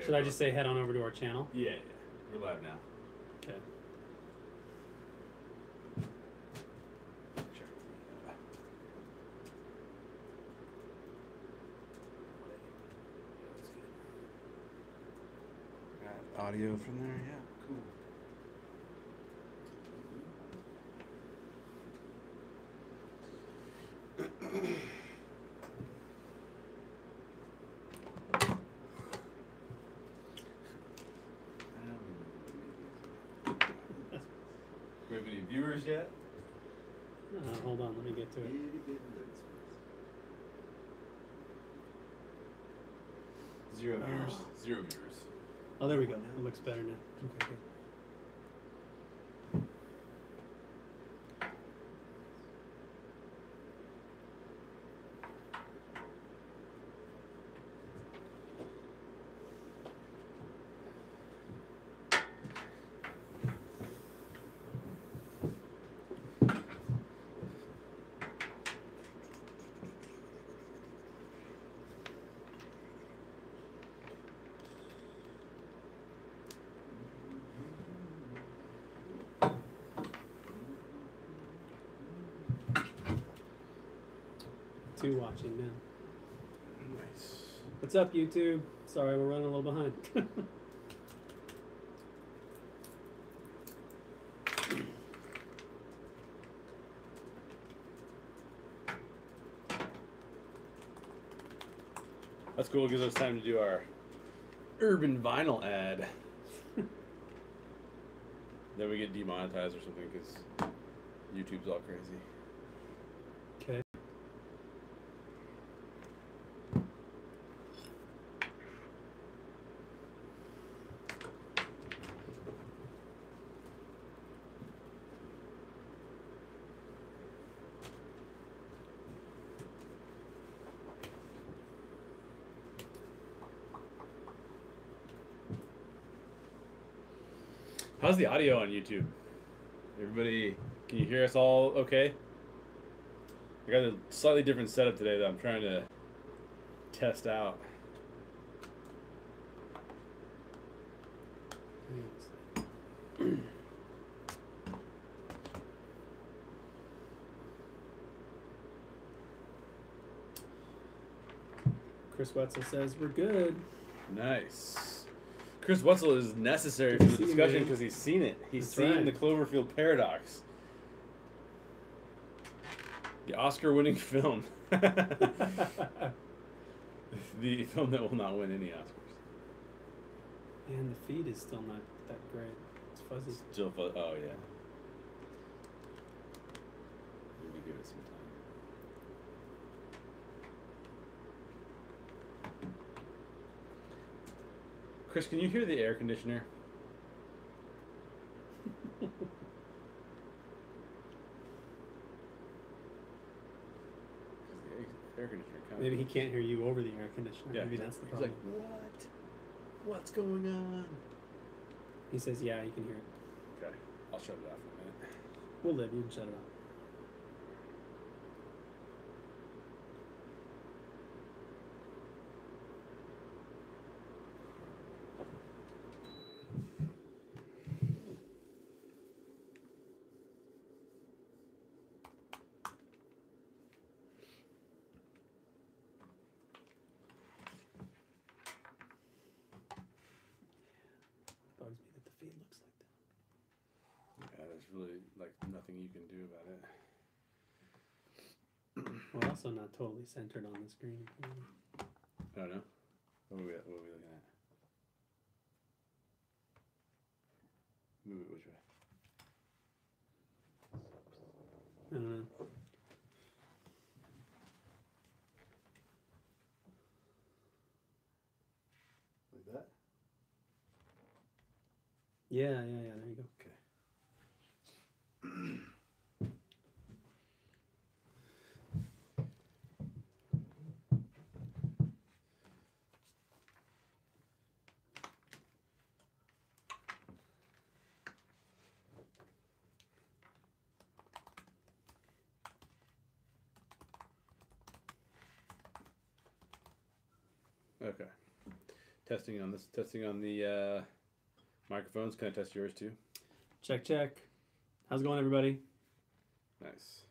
Should I just say head on over to our channel? Yeah, yeah. We're live now. Okay. Sure. Got audio from there, yeah, cool. We have any viewers yet? Hold on, let me get to it. Zero viewers. Zero viewers. Oh, there we go. It looks better now. Okay, good. Two watching now. Nice. What's up, YouTube? Sorry, we're running a little behind. That's cool. It gives us time to do our urban vinyl ad. Then we get demonetized or something because YouTube's all crazy. Okay. How's the audio on YouTube? Everybody, can you hear us all okay? I got a slightly different setup today that I'm trying to test out. Chris Wetzel says we're good. Nice. Chris Wetzel is necessary for the discussion because he's seen it. He's seen the Cloverfield Paradox. The Oscar-winning film. The film that will not win any Oscars. And the feed is still not that great. It's fuzzy. Still fuzzy. Oh, yeah. Maybe give it some time. Chris, can you hear the air conditioner? Air conditioner. Maybe he can't hear you over the air conditioner. Yeah, maybe that's the problem. He's like, what? What's going on? He says, yeah, you can hear it. Okay, I'll shut it off in a minute. We'll live. You can shut it off. Bugs me that the feed looks like that. Yeah, there's really like nothing you can do about it. Well, also not totally centered on the screen. I don't know. What are we looking at? Move it which way? I don't know. Like that? Yeah, there you go. Okay. Okay. Testing on this. Testing on the microphones. Can I test yours too? Check, check. How's it going, everybody? Nice.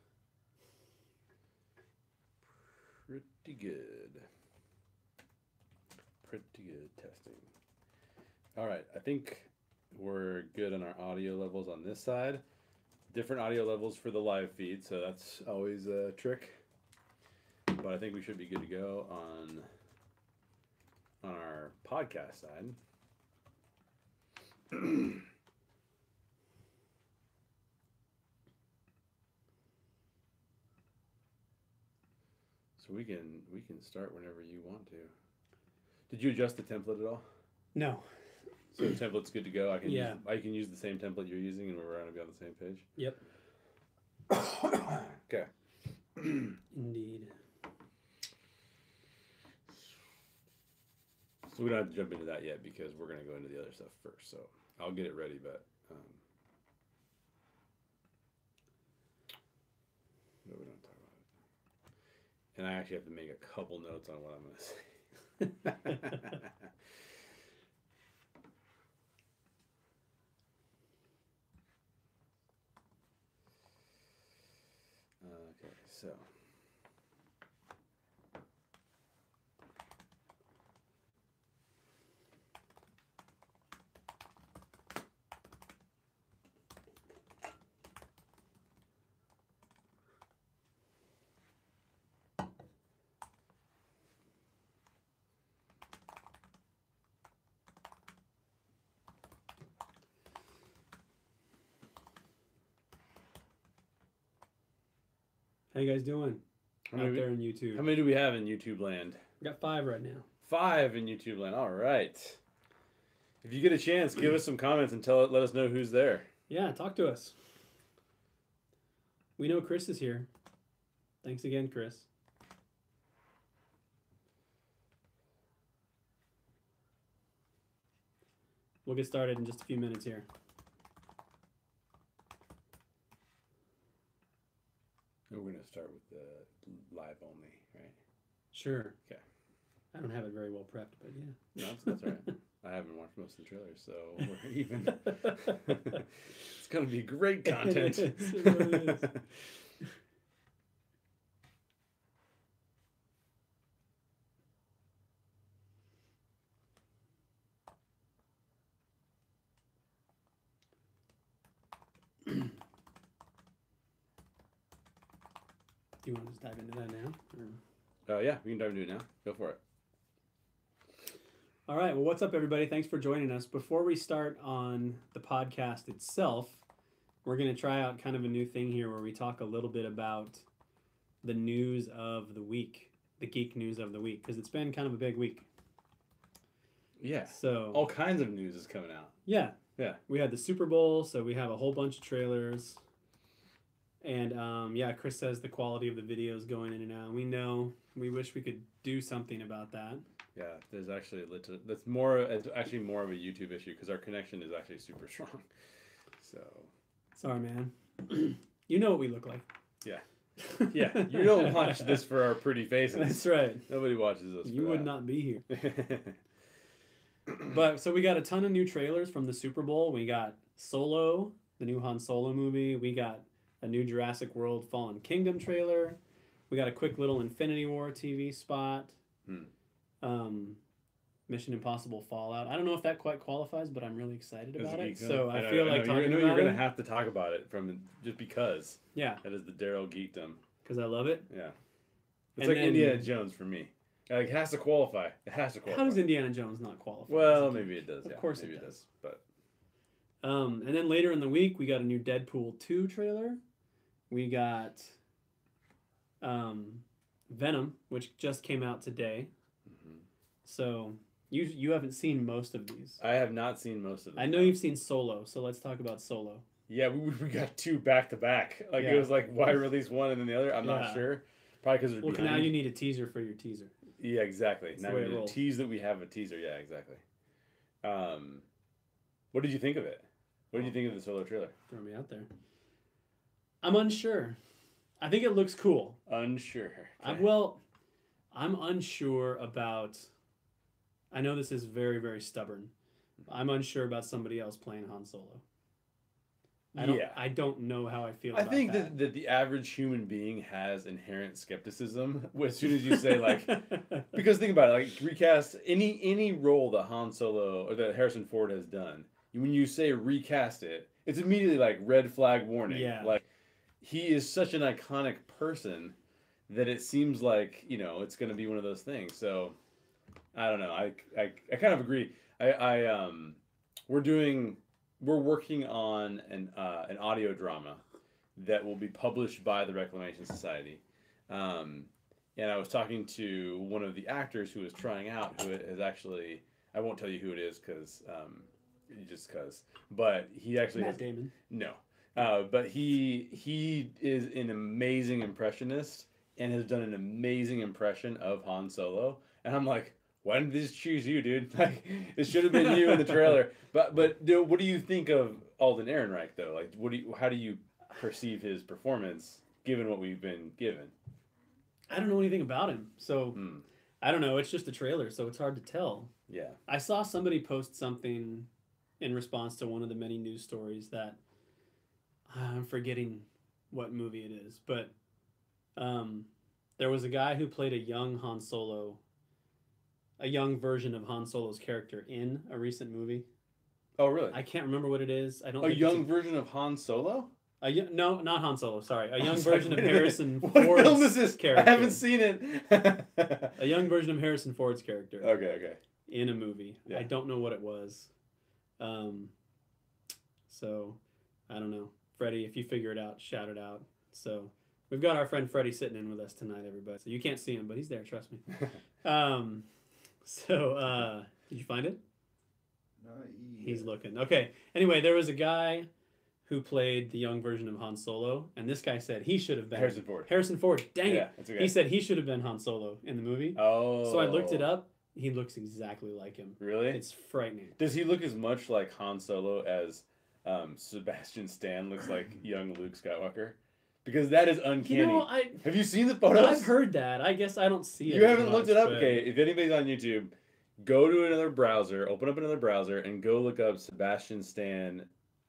Pretty good. Pretty good testing. All right, I think we're good on our audio levels on this side. Different audio levels for the live feed, so that's always a trick. But I think we should be good to go on our podcast side. So we can start whenever you want to. Did you adjust the template at all? No. So the template's good to go. I can Yeah. I can use the same template you're using, and we're going to be on the same page. Yep. Okay. Indeed. So we don't have to jump into that yet because we're going to go into the other stuff first. So I'll get it ready, but no, we don't talk about it. And I actually have to make a couple notes on what I'm going to say. Okay, so. How you guys doing out there in YouTube? How many do we have in YouTube land? We got 5 right now. 5 in YouTube land. All right. If you get a chance, give us some comments and let us know who's there. Yeah, talk to us. We know Chris is here. Thanks again, Chris. We'll get started in just a few minutes here. We're going to start with the live only, right? Sure. Okay. I don't have it very well prepped, but yeah. No, that's all right. I haven't watched most of the trailers, so we're even. It's going to be great content. It really is. Do you want to just dive into that now? Or? Yeah, we can dive into it now. Go for it. All right. Well, what's up, everybody? Thanks for joining us. Before we start on the podcast itself, we're going to try out kind of a new thing here where we talk a little bit about the news of the week, the geek news of the week, because it's been kind of a big week. Yeah. So all kinds of news is coming out. Yeah. Yeah. We had the Super Bowl, so we have a whole bunch of trailers. And yeah, Chris says the quality of the video is going in and out. We know. We wish we could do something about that. Yeah, there's actually it's more of a YouTube issue because our connection is actually super strong. So sorry, man. You know what we look like. Yeah. Yeah, you don't watch this for our pretty faces. That's right. Nobody watches us. You would not be here. But so we got a ton of new trailers from the Super Bowl. We got Solo, the new Han Solo movie. We got a new Jurassic World Fallen Kingdom trailer. We got a quick little Infinity War TV spot. Mission Impossible Fallout. I don't know if that quite qualifies, but I'm really excited about it. So I feel like talking about it. You're going to have to talk about it just because. Yeah. That is the Daryl geekdom. Because I love it. Yeah. It's like Indiana Jones for me. Like, it has to qualify. It has to qualify. How does Indiana Jones not qualify? Well, maybe it does. Of course maybe it does. But. And then later in the week, we got a new Deadpool 2 trailer. We got Venom, which just came out today. Mm-hmm. So you haven't seen most of these. I have not seen most of them. I know you've seen Solo, so let's talk about Solo. Yeah, we got 2 back to back. Like It was like, why release one and then the other? I'm not sure. Probably because now you need a teaser for your teaser. Yeah, exactly. That's now we need to tease that we have a teaser. Yeah, exactly. What did you think of it? What did you think of the Solo trailer? Throw me out there. I'm unsure. I think it looks cool. Unsure. Okay. I'm unsure about I know this is very, very stubborn. I'm unsure about somebody else playing Han Solo. I don't know how I feel I about think that. that the average human being has inherent skepticism as soon as you say like, because think about it, like recast any role that Han Solo or that Harrison Ford has done. When you say recast it, it's immediately like red flag warning. Yeah. Like he is such an iconic person that it seems like it's going to be one of those things. So I don't know. I kind of agree. I we're working on an audio drama that will be published by the Reclamation Society. And I was talking to one of the actors who was trying out, who is actually, I won't tell you who it is because, but he actually Matt Damon. No, but he is an amazing impressionist and has done an amazing impression of Han Solo. And I'm like, why didn't they just choose you, dude? Like, it should have been you in the trailer. But what do you think of Alden Ehrenreich though? Like, how do you perceive his performance given what we've been given? I don't know anything about him, so I don't know. It's just a trailer, so it's hard to tell. Yeah. I saw somebody post something in response to one of the many news stories that I'm forgetting what movie it is, but there was a guy who played a young version of Han Solo's character in a recent movie. Oh, really? I can't remember what it is. I don't. A young version of Han Solo? No, not Han Solo. Sorry, a young version of Harrison What Ford's film is this? character. I haven't seen it. A young version of Harrison Ford's character. Okay. In a movie. Yeah. I don't know what it was. So I don't know. Freddie, if you figure it out, shout it out. So we've got our friend Freddie sitting in with us tonight, everybody. So you can't see him, but he's there. Trust me. Did you find it? He's looking. Okay. Anyway, there was a guy who played the young version of Han Solo, and this guy said he should have been Harrison Ford. Dang it! That's okay. He said he should have been Han Solo in the movie. Oh. So I looked it up. He looks exactly like him. Really? It's frightening. Does he look as much like Han Solo as Sebastian Stan looks like young Luke Skywalker? Because that is uncanny. Have you seen the photos? I've heard that. I guess I don't see it. You haven't looked it up? But... Okay, if anybody's on YouTube, go to another browser, open up another browser, and go look up Sebastian Stan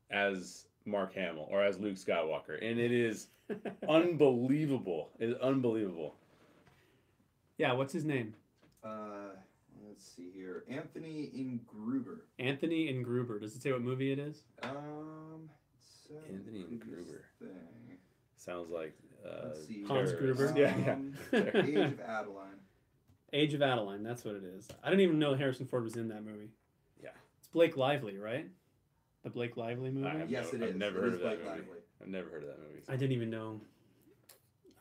as Mark Hamill or as Luke Skywalker. And it is unbelievable. It is unbelievable. Yeah, what's his name? Let's see here. Anthony Ingruber. Anthony Ingruber. Does it say what movie it is? Anthony Ingruber. Thing. Sounds like Hans Gruber. Yeah. Age of Adeline. Age of Adeline. That's what it is. I didn't even know Harrison Ford was in that movie. Yeah. It's Blake Lively, right? The Blake Lively movie? Yes, it is. I've never heard of that movie. Lively. I've never heard of that movie. I didn't even know.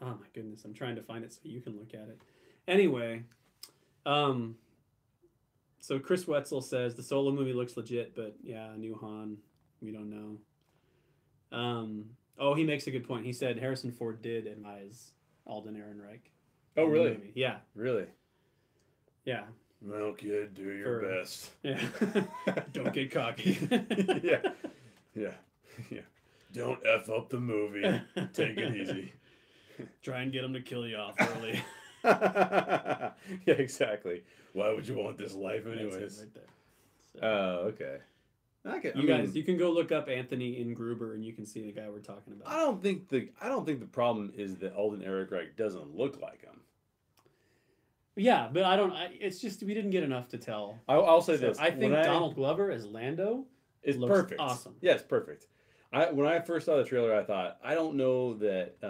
Oh my goodness. I'm trying to find it so you can look at it. Anyway, so Chris Wetzel says the Solo movie looks legit, but yeah, new Han, we don't know. He makes a good point. He said Harrison Ford did advise Alden Ehrenreich. Oh, really? Yeah. Really? Yeah. Well, kid, do your best. Yeah. Don't get cocky. Yeah. Don't F up the movie. Take it easy. Try and get him to kill you off early. Yeah, exactly. Why would you want this life anyways? Right there. So, okay. You can go look up Anthony Ingruber and you can see the guy we're talking about. I don't think the problem is that Alden Ehrenreich doesn't look like him. Yeah, but it's just we didn't get enough to tell. I'll say this. I think Donald Glover as Lando is looks perfect. Awesome. Yeah, it's perfect. When I first saw the trailer, I thought, I don't know that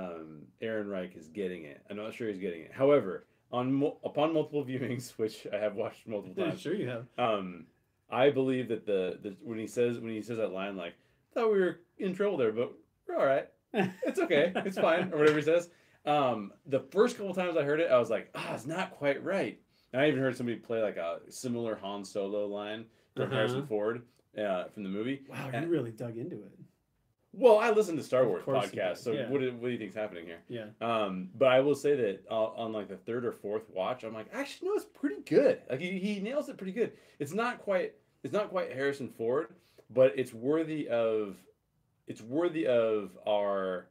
Ehrenreich is getting it. I'm not sure he's getting it. However, upon multiple viewings, which I have watched multiple times, sure you have. I believe that the when he says that line like, thought we were in trouble there, but we're all right. It's okay. It's fine, or whatever he says. The first couple times I heard it, I was like, it's not quite right. And I even heard somebody play like a similar Han Solo line from Harrison Ford from the movie. Wow, you really dug into it. Well, I listen to Star Wars podcasts, so yeah. What do you think's happening here? Yeah. But I will say that on like the third or fourth watch, I'm like, actually, no, it's pretty good. Like he nails it pretty good. It's not quite Harrison Ford, but it's worthy of our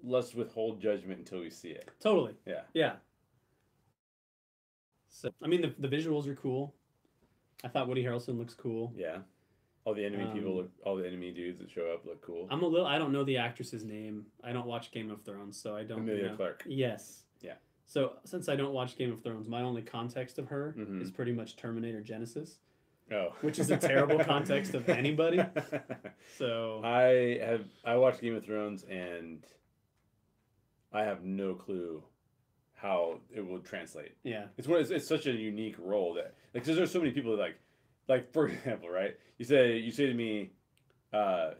let's withhold judgment until we see it. Totally. Yeah. Yeah. So I mean the visuals are cool. I thought Woody Harrelson looks cool. Yeah. All the enemy all the enemy dudes that show up look cool. I don't know the actress's name. I don't watch Game of Thrones, so I don't Emilia know. Clarke. Yes. Yeah. So since I don't watch Game of Thrones, my only context of her is pretty much Terminator Genesis. Oh. Which is a terrible context of anybody. So I watched Game of Thrones and I have no clue how it will translate. Yeah. It's such a unique role that because there's so many people that like for example, right? You say to me,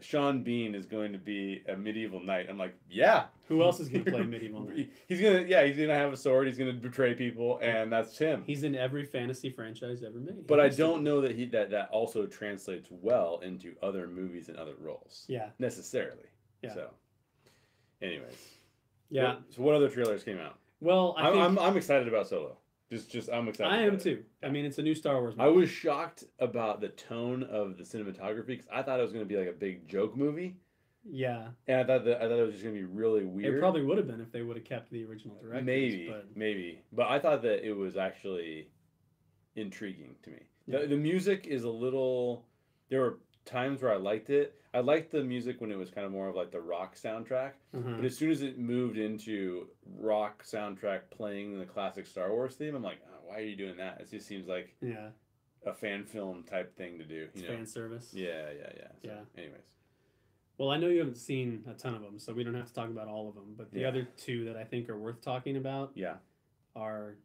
Sean Bean is going to be a medieval knight. I'm like, yeah. Who else is going to play medieval knight? He's gonna have a sword. He's gonna betray people, and that's him. He's in every fantasy franchise ever made. But I don't know that that also translates well into other movies and other roles. Yeah. Necessarily. Yeah. So, anyways. Yeah. So what other trailers came out? Well, I'm excited about Solo. I'm excited. I am too. Yeah. I mean, it's a new Star Wars movie. I was shocked about the tone of the cinematography because I thought it was going to be like a big joke movie. Yeah. And I thought it was just going to be really weird. It probably would have been if they would have kept the original directors. Maybe. But I thought that it was actually intriguing to me. Yeah. The music is a little. There were times where I liked it. I liked the music when it was kind of more of like the rock soundtrack. But as soon as it moved into rock soundtrack playing the classic Star Wars theme, I'm like, oh, why are you doing that? It just seems like a fan film type thing to do. You know? Fan service. Yeah. So, anyways. Well, I know you haven't seen a ton of them, so we don't have to talk about all of them. But the other two that I think are worth talking about are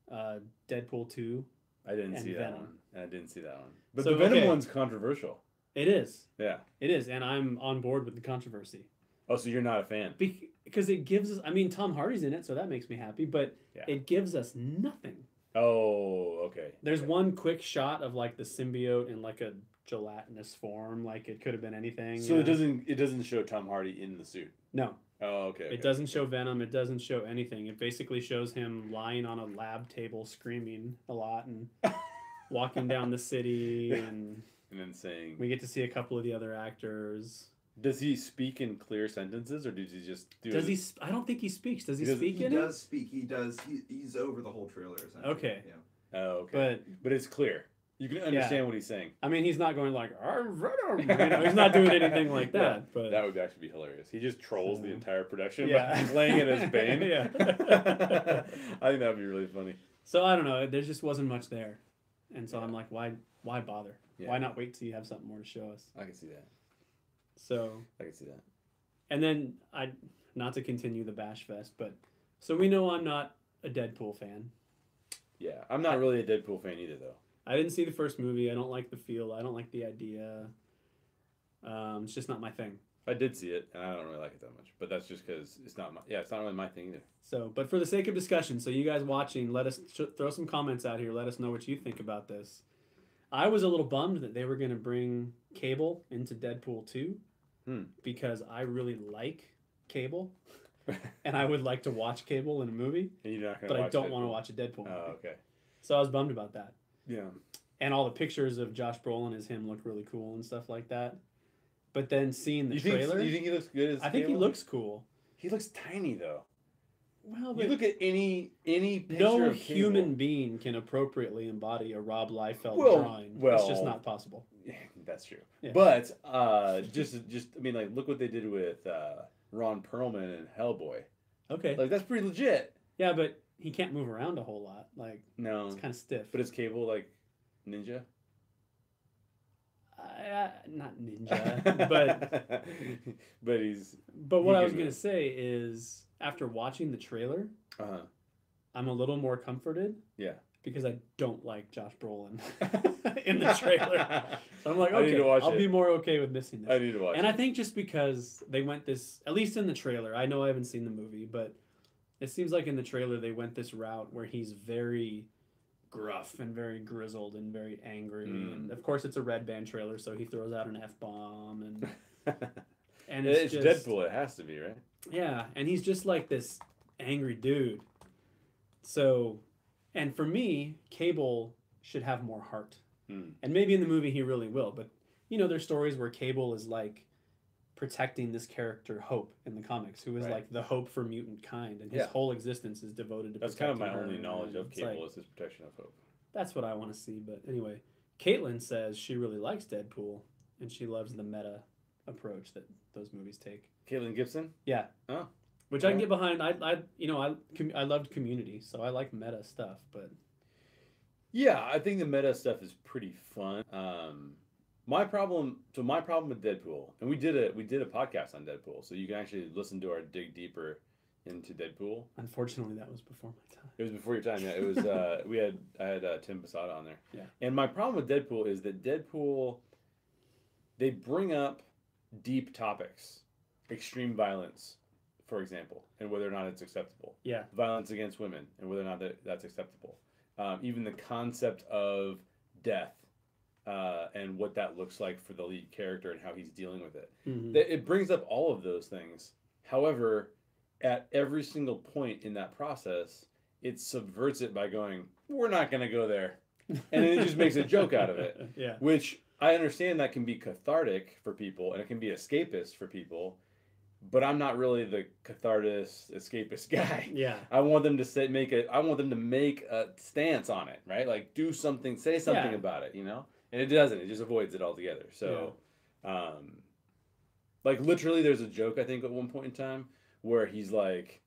Deadpool 2 I didn't see that Venom. one. I didn't see that one. But So, the Venom okay. one's controversial. It is. Yeah. It is, and I'm on board with the controversy. Oh, so you're not a fan? Because it gives us, I mean, Tom Hardy's in it, so that makes me happy, but it gives us nothing. Oh, okay. There's one quick shot of like the symbiote in like a gelatinous form, like it could have been anything. So it doesn't show Tom Hardy in the suit. No. Oh, okay. It doesn't show Venom. It doesn't show anything. It basically shows him lying on a lab table screaming a lot and walking down the city and then saying we get to see a couple of the other actors. Does he speak in clear sentences or does he just do Does he? I don't think he speaks. Does he speak in it? He does speak. He does. He's over the whole trailer. Okay. Yeah. Oh, okay. But it's clear. You can understand what he's saying. I mean, he's not going like, Venom. You know, he's not doing anything like that. But that would actually be hilarious. He just trolls the entire production by laying in his bane. Yeah. I think that would be really funny. So I don't know. There just wasn't much there. And so I'm like, why bother? Yeah. Why not wait till you have something more to show us? I can see that. So I can see that. And then not to continue the bash fest, but so we know I'm not a Deadpool fan. Yeah, I'm not really a Deadpool fan either, though. I didn't see the first movie. I don't like the feel. I don't like the idea. It's just not my thing. I did see it, and I don't really like it that much. But that's just because it's not really my thing either. So, but for the sake of discussion, so you guys watching, let us throw some comments out here. Let us know what you think about this. I was a little bummed that they were going to bring Cable into Deadpool 2 because I really like Cable, and I would like to watch Cable in a movie, but I don't want to watch a Deadpool movie. Oh, okay. So I was bummed about that. Yeah. And all the pictures of Josh Brolin as him look really cool and stuff like that. But then seeing the trailer... You think he looks good as I think he looks cool. He looks tiny, though. Well, but you look at any picture no of human Cable. being can appropriately embody a Rob Liefeld drawing. Well, it's just not possible. Yeah, that's true. Yeah. But just I mean, like, look what they did with Ron Perlman and Hellboy. Okay. Like, that's pretty legit. Yeah, but he can't move around a whole lot. Like, no, it's kind of stiff. But is Cable like ninja? Not ninja, but he's. But what I was gonna say is, after watching the trailer, I'm a little more comforted. Yeah. Because I don't like Josh Brolin in the trailer. So I'm like, okay, I'll be more okay with missing this. I need to watch it. And I think just because they went this, at least in the trailer, I know I haven't seen the movie, but it seems like in the trailer they went this route where he's very gruff and very grizzled and very angry. And of course it's a Red Band trailer, so he throws out an F-bomb and it's just, Deadpool, it has to be, right? Yeah, and he's just like this angry dude. So, and for me, Cable should have more heart. And maybe in the movie he really will, but you know, there's stories where Cable is like protecting this character Hope in the comics, who is like the hope for mutant kind, and his whole existence is devoted to That's kind of my her, only knowledge of Cable like, is his protection of Hope. That's what I want to see, but anyway, Caitlin says she really likes Deadpool, and she loves the meta approach that those movies take. Caitlin Gibson? Yeah. Oh. Which I can get behind. I loved Community, so I like meta stuff, but Yeah, I think the meta stuff is pretty fun. My problem with Deadpool, and we did a podcast on Deadpool, so you can actually listen to our dig deeper into Deadpool. unfortunately that was before my time. It was before your time. Yeah, it was. I had Tim Posada on there. Yeah. And my problem with Deadpool is that Deadpool, they bring up deep topics, extreme violence, for example, and whether or not it's acceptable. Yeah. Violence against women and whether or not that's acceptable. Even the concept of death and what that looks like for the lead character and how he's dealing with it. Mm-hmm. It brings up all of those things. However, at every single point in that process, it subverts it by going, we're not going to go there. And then it just makes a joke out of it. Yeah. Which I understand that can be cathartic for people and it can be escapist for people. But I'm not really the cathartist, escapist guy. Yeah. I want them to make a stance on it, right? Like do something, say something about it, you know? And it doesn't. It just avoids it altogether. So, like literally, there's a joke I think at one point in time where he's like,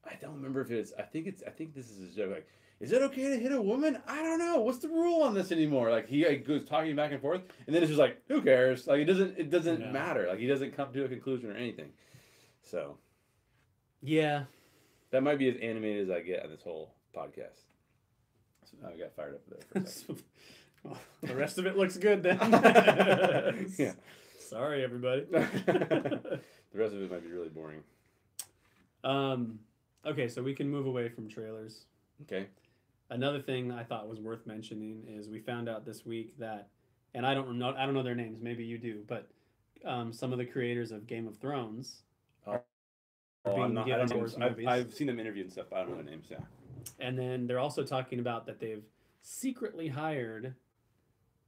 I don't remember if it's. I think this is a joke. Like, is it okay to hit a woman? I don't know. What's the rule on this anymore? Like he goes talking back and forth, and then it's just like, who cares? Like it doesn't matter. Like he doesn't come to a conclusion or anything. So, yeah, that might be as animated as I get on this whole podcast. So I got fired up there for a second. Well, the rest of it looks good then. Yeah. Sorry, everybody. The rest of it might be really boring. Okay, so we can move away from trailers. Okay. Another thing I thought was worth mentioning is we found out this week that, and I don't know their names. Maybe you do, but some of the creators of Game of Thrones are being given Wars movies. I've seen them interviewed and stuff. But I don't know their names. Yeah. And then they're also talking about that they've secretly hired.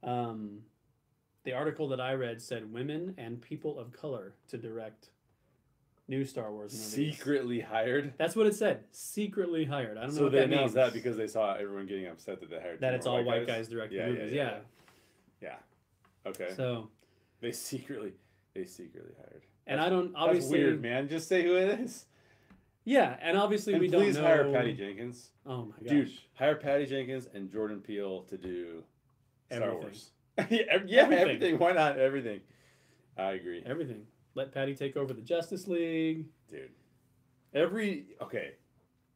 The article that I read said women and people of color to direct new Star Wars movies. Secretly hired? That's what it said. Secretly hired. I don't know what that that means. means. That because they saw everyone getting upset that they hired that it's all white guys directing movies. Yeah. Okay. So they secretly hired. And I don't obviously. That's weird, man. Just say who it is. Yeah, and obviously we don't know. Please hire Patty Jenkins. Oh my gosh, dude! Hire Patty Jenkins and Jordan Peele to do Star Wars. Everything. Why not everything? I agree. Everything. Let Patty take over the Justice League, dude. Okay.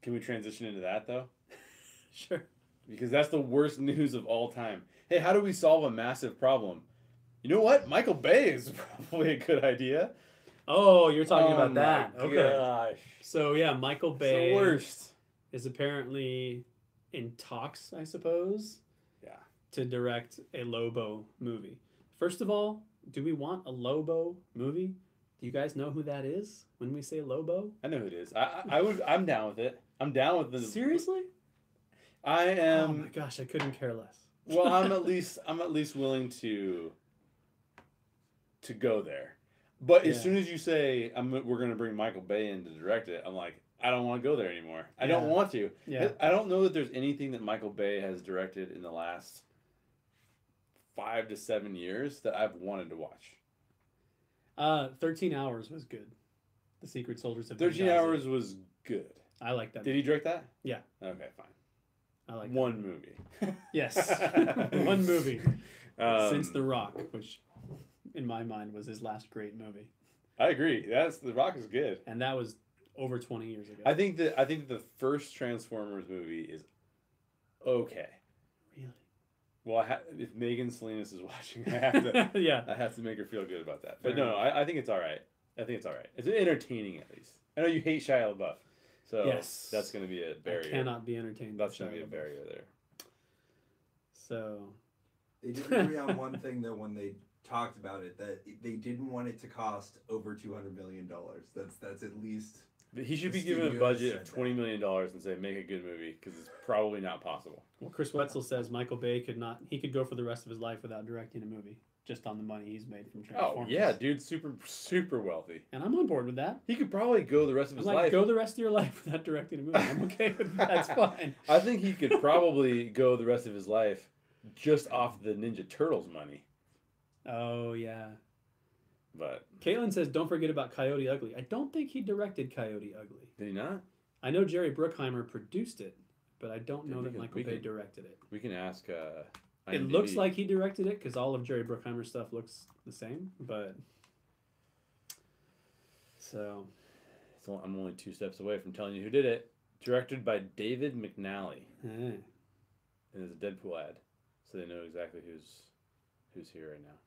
Can we transition into that though? Sure. Because that's the worst news of all time. Hey, how do we solve a massive problem? You know what? Michael Bay is probably a good idea. Oh, you're talking about that. Okay. Gosh. So yeah, Michael Bay the worst. Is apparently in talks, I suppose. Yeah. To direct a Lobo movie. First of all, do we want a Lobo movie? Do you guys know who that is when we say Lobo? I know who it is. I'm down with it. I'm down with the. Seriously? I am. Oh my gosh, I couldn't care less. Well, I'm at least willing to go there. But as soon as you say we're going to bring Michael Bay in to direct it, I'm like, I don't want to go there anymore. I don't want to. Yeah. I don't know that there's anything that Michael Bay has directed in the last 5 to 7 years that I've wanted to watch. 13 Hours was good. The Secret Soldiers of 13 Hours was good. I like that. Did he direct that? Yeah. Okay, fine. I like one movie. Yes. One movie. Since The Rock, which in my mind was his last great movie. I agree. The Rock is good. And that was over 20 years ago. I think the first Transformers movie is okay. Really? Well, if Megan Salinas is watching, I have to. I have to make her feel good about that. But no, I think it's all right. It's entertaining at least. I know you hate Shia LaBeouf, so that's going to be a barrier. I cannot be entertained. That's going to be a barrier there. So they did agree on one thing though when they talked about it, that they didn't want it to cost over $200 million. That's at least. He should be given a budget of $20 million and say make a good movie because it's probably not possible. Well, Chris Wetzel says Michael Bay could go for the rest of his life without directing a movie, just on the money he's made from Transformers. Oh yeah, dude, super wealthy. And I'm on board with that. He could probably go the rest of his life. Go the rest of your life without directing a movie. I'm okay with that. That's fine. I think he could probably go the rest of his life just off the Ninja Turtles money. Oh yeah. But Caitlin says, "Don't forget about Coyote Ugly." I don't think he directed Coyote Ugly. did he not? I know Jerry Bruckheimer produced it, but I don't know we that can- Michael we Bay can- directed it. We can ask. It IMDb. looks like he directed it because all of Jerry Bruckheimer's stuff looks the same, but so I'm only 2 steps away from telling you who did it. Directed by David McNally. eh. And there's a Deadpool ad, so they know exactly who's here right now.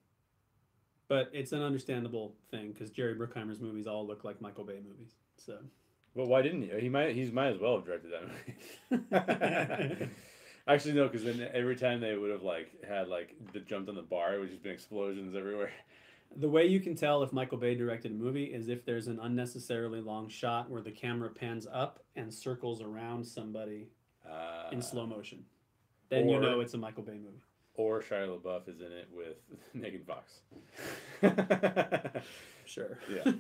But it's an understandable thing because Jerry Bruckheimer's movies all look like Michael Bay movies. So Well, why didn't he? He might as well have directed that movie. Actually, no, because then every time they would have had the jumped on the bar, it would just been explosions everywhere. the way you can tell if Michael Bay directed a movie is if there's an unnecessarily long shot where the camera pans up and circles around somebody in slow motion. Then you know it's a Michael Bay movie. Or Shia LaBeouf is in it with Megan Fox. Sure. Yeah.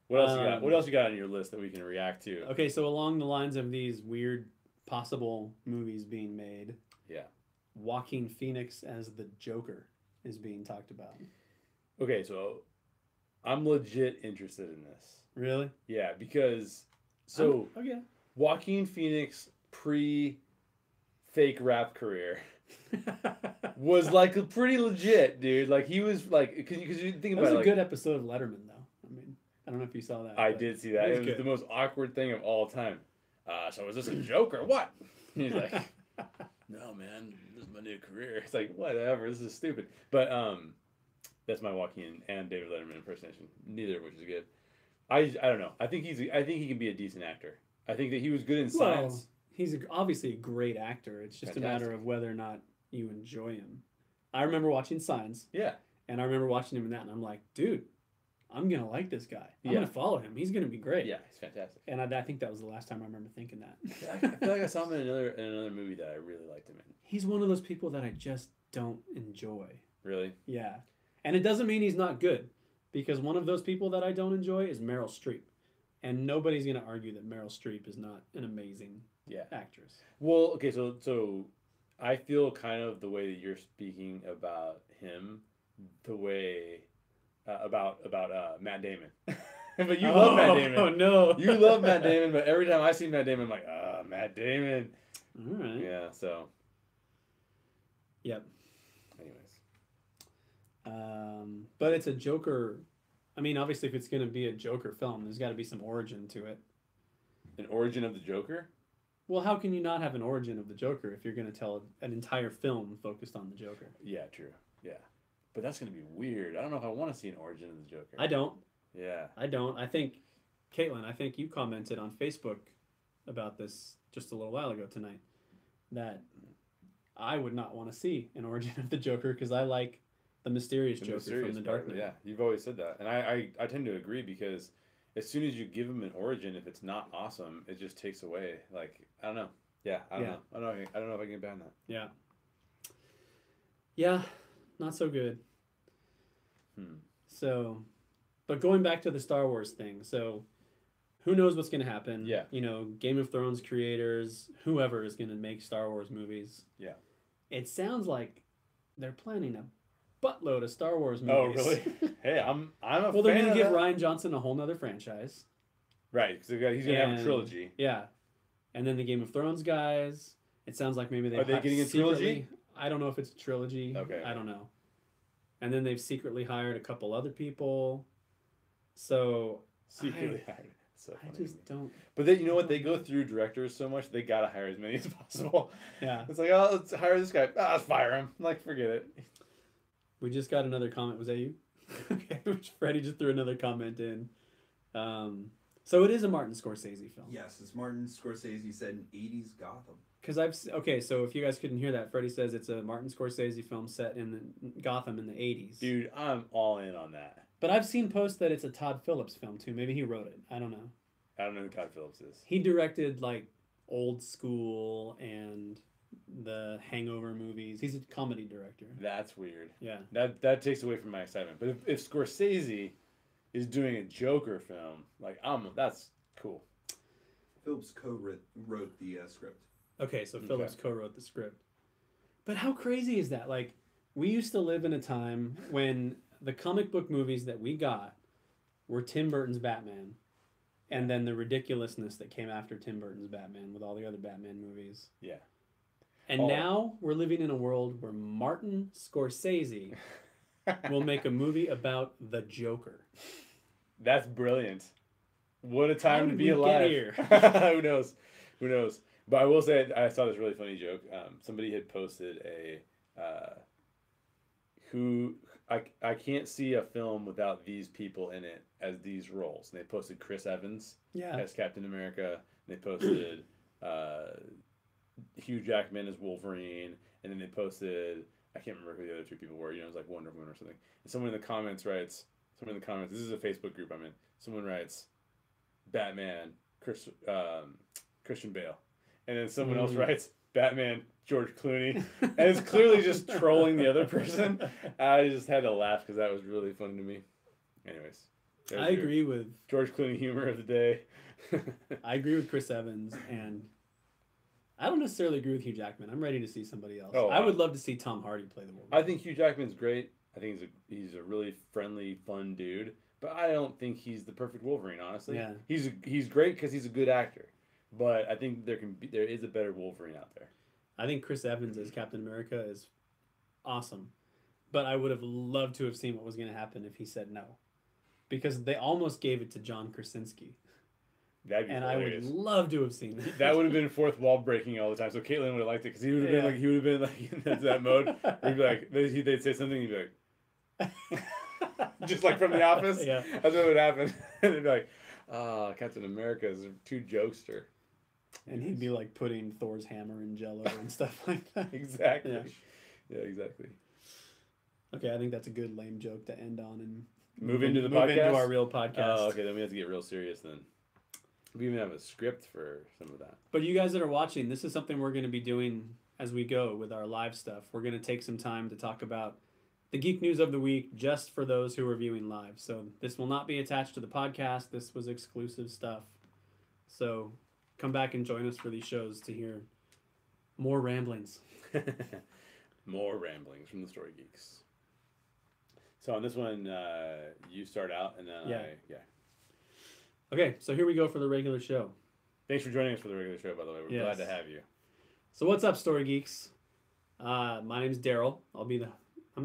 What else you got? What else you got on your list that we can react to? Okay, so along the lines of these weird possible movies being made, Yeah. Joaquin Phoenix as the Joker is being talked about. Okay, so I'm legit interested in this. Really? Yeah, because okay. Joaquin Phoenix pre-fake rap career was pretty legit, dude. Like he was because you think That about was a good episode of Letterman, though. I mean, I don't know if you saw that. I but did see that. It was good. the most awkward thing of all time. So is this a joke or what? He's like, no, man, this is my new career. It's like, whatever, this is stupid. But that's my Joaquin and David Letterman impersonation. Neither of which is good. I don't know. I think he can be a decent actor. I think that he was good in Science. Well, he's obviously a great actor. It's just Fantastic. a matter of whether or not you enjoy him. I remember watching Signs, Yeah. and I remember watching him in that, and I'm like, dude, I'm gonna like this guy. I'm Yeah. gonna follow him. He's gonna be great. Yeah, he's fantastic. And I think that was the last time I remember thinking that. I feel like I saw him in another movie that I really liked him in. He's one of those people that I just don't enjoy. Really? Yeah. And it doesn't mean he's not good, because one of those people that I don't enjoy is Meryl Streep. And nobody's going to argue that Meryl Streep is not an amazing actress. Well, okay, so I feel kind of the way that you're speaking about him, the way about Matt Damon. But you love Matt Damon. Oh, no. You love Matt Damon, but every time I see Matt Damon, I'm like, Matt Damon. All right. Yeah, so. Yep. Anyways. But it's a Joker. I mean, obviously, if it's going to be a Joker film, there's got to be some origin to it. An origin of the Joker? Well, how can you not have an origin of the Joker if you're going to tell an entire film focused on the Joker? Yeah, true. Yeah. But that's going to be weird. I don't know if I want to see an origin of the Joker. I don't. Yeah. I don't. I think, Caitlin, you commented on Facebook about this just a little while ago tonight, that I would not want to see an origin of the Joker because I like the mysterious Joker from The Dark Knight. Yeah, you've always said that. And I tend to agree because as soon as you give him an origin, if it's not awesome, it just takes away. Like, I don't know. Yeah, I don't know. I don't know if I can get behind that. Yeah. Yeah, not so good. So, but going back to the Star Wars thing, so who knows what's going to happen? Yeah. You know, Game of Thrones creators, whoever is going to make Star Wars movies. Yeah. It sounds like they're planning a buttload of Star Wars movies. Oh, really? Hey, I'm a Well, they're fan going of to give that. Ryan Johnson a whole nother franchise. Right, because he's going to have a trilogy. Yeah. And then the Game of Thrones guys. It sounds like maybe they Are they getting a trilogy? I don't know if it's a trilogy. Okay. I don't know. And then they've secretly hired a couple other people. So Secretly hired. So I funny. just don't. But then, you know what? They go through directors so much, they got to hire as many as possible. Yeah. It's like, oh, let's hire this guy. Let's fire him. Like, forget it. We just got another comment. Was that you? Okay. Freddie just threw another comment in. So it is a Martin Scorsese film. Yes, as Martin Scorsese said in 80s Gotham. Because so if you guys couldn't hear that, Freddie says it's a Martin Scorsese film set in Gotham in the 80s. Dude, I'm all in on that. But I've seen posts that it's a Todd Phillips film too. Maybe he wrote it. I don't know. I don't know who Todd Phillips is. He directed like Old School and the Hangover movies. He's a comedy director. That's weird. Yeah. That takes away from my excitement. But if Scorsese is doing a Joker film, like that's cool. Phillips co-wrote the script. Okay, so Phillips co-wrote the script. But how crazy is that? Like, we used to live in a time when the comic book movies that we got were Tim Burton's Batman, and then the ridiculousness that came after Tim Burton's Batman with all the other Batman movies. Yeah. And now we're living in a world where Martin Scorsese will make a movie about the Joker. That's brilliant. What a time How to did be we alive. get here? Who knows? Who knows? But I will say, I saw this really funny joke. Somebody had posted I can't see a film without these people in it as these roles. And they posted Chris Evans as Captain America. And they posted Hugh Jackman as Wolverine. And then they posted, I can't remember who the other two people were. You know, it was like Wonder Woman or something. And someone in the comments writes, this is a Facebook group I'm in. Someone writes, Batman, Christian Bale. And then someone else writes, Batman, George Clooney. And it's clearly just trolling the other person. I just had to laugh because that was really funny to me. Anyways. I agree with George Clooney humor of the day. I agree with Chris Evans, and I don't necessarily agree with Hugh Jackman. I'm ready to see somebody else. I would love to see Tom Hardy play the Wolverine. I think Hugh Jackman's great. I think he's a really friendly, fun dude. But I don't think he's the perfect Wolverine, honestly. Yeah. He's great because he's a good actor. But I think there is a better Wolverine out there. I think Chris Evans as Captain America is awesome. But I would have loved to have seen what was going to happen if he said no. Because they almost gave it to John Krasinski. That'd be hilarious. I would love to have seen that. That would have been fourth wall breaking all the time. So Caitlin would have liked it because he would have been in that mode. He'd be like, they'd say something, he'd be like, just like from The Office. Yeah. That's what would happen. And they'd be like, Captain America is too jokester. And he'd be like putting Thor's hammer in Jell-O and stuff like that. Exactly. Yeah, exactly. Okay, I think that's a good lame joke to end on and move into our real podcast. Oh, okay, then we have to get real serious then. We even have a script for some of that. But you guys that are watching, this is something we're going to be doing as we go with our live stuff. We're going to take some time to talk about the geek news of the week just for those who are viewing live. So this will not be attached to the podcast. This was exclusive stuff. So come back and join us for these shows to hear more ramblings. More ramblings from the Story Geeks. So on this one, you start out and then Okay, so here we go for the regular show. Thanks for joining us for the regular show, by the way. We're glad to have you. So what's up, Story Geeks? My name's Daryl. I'm going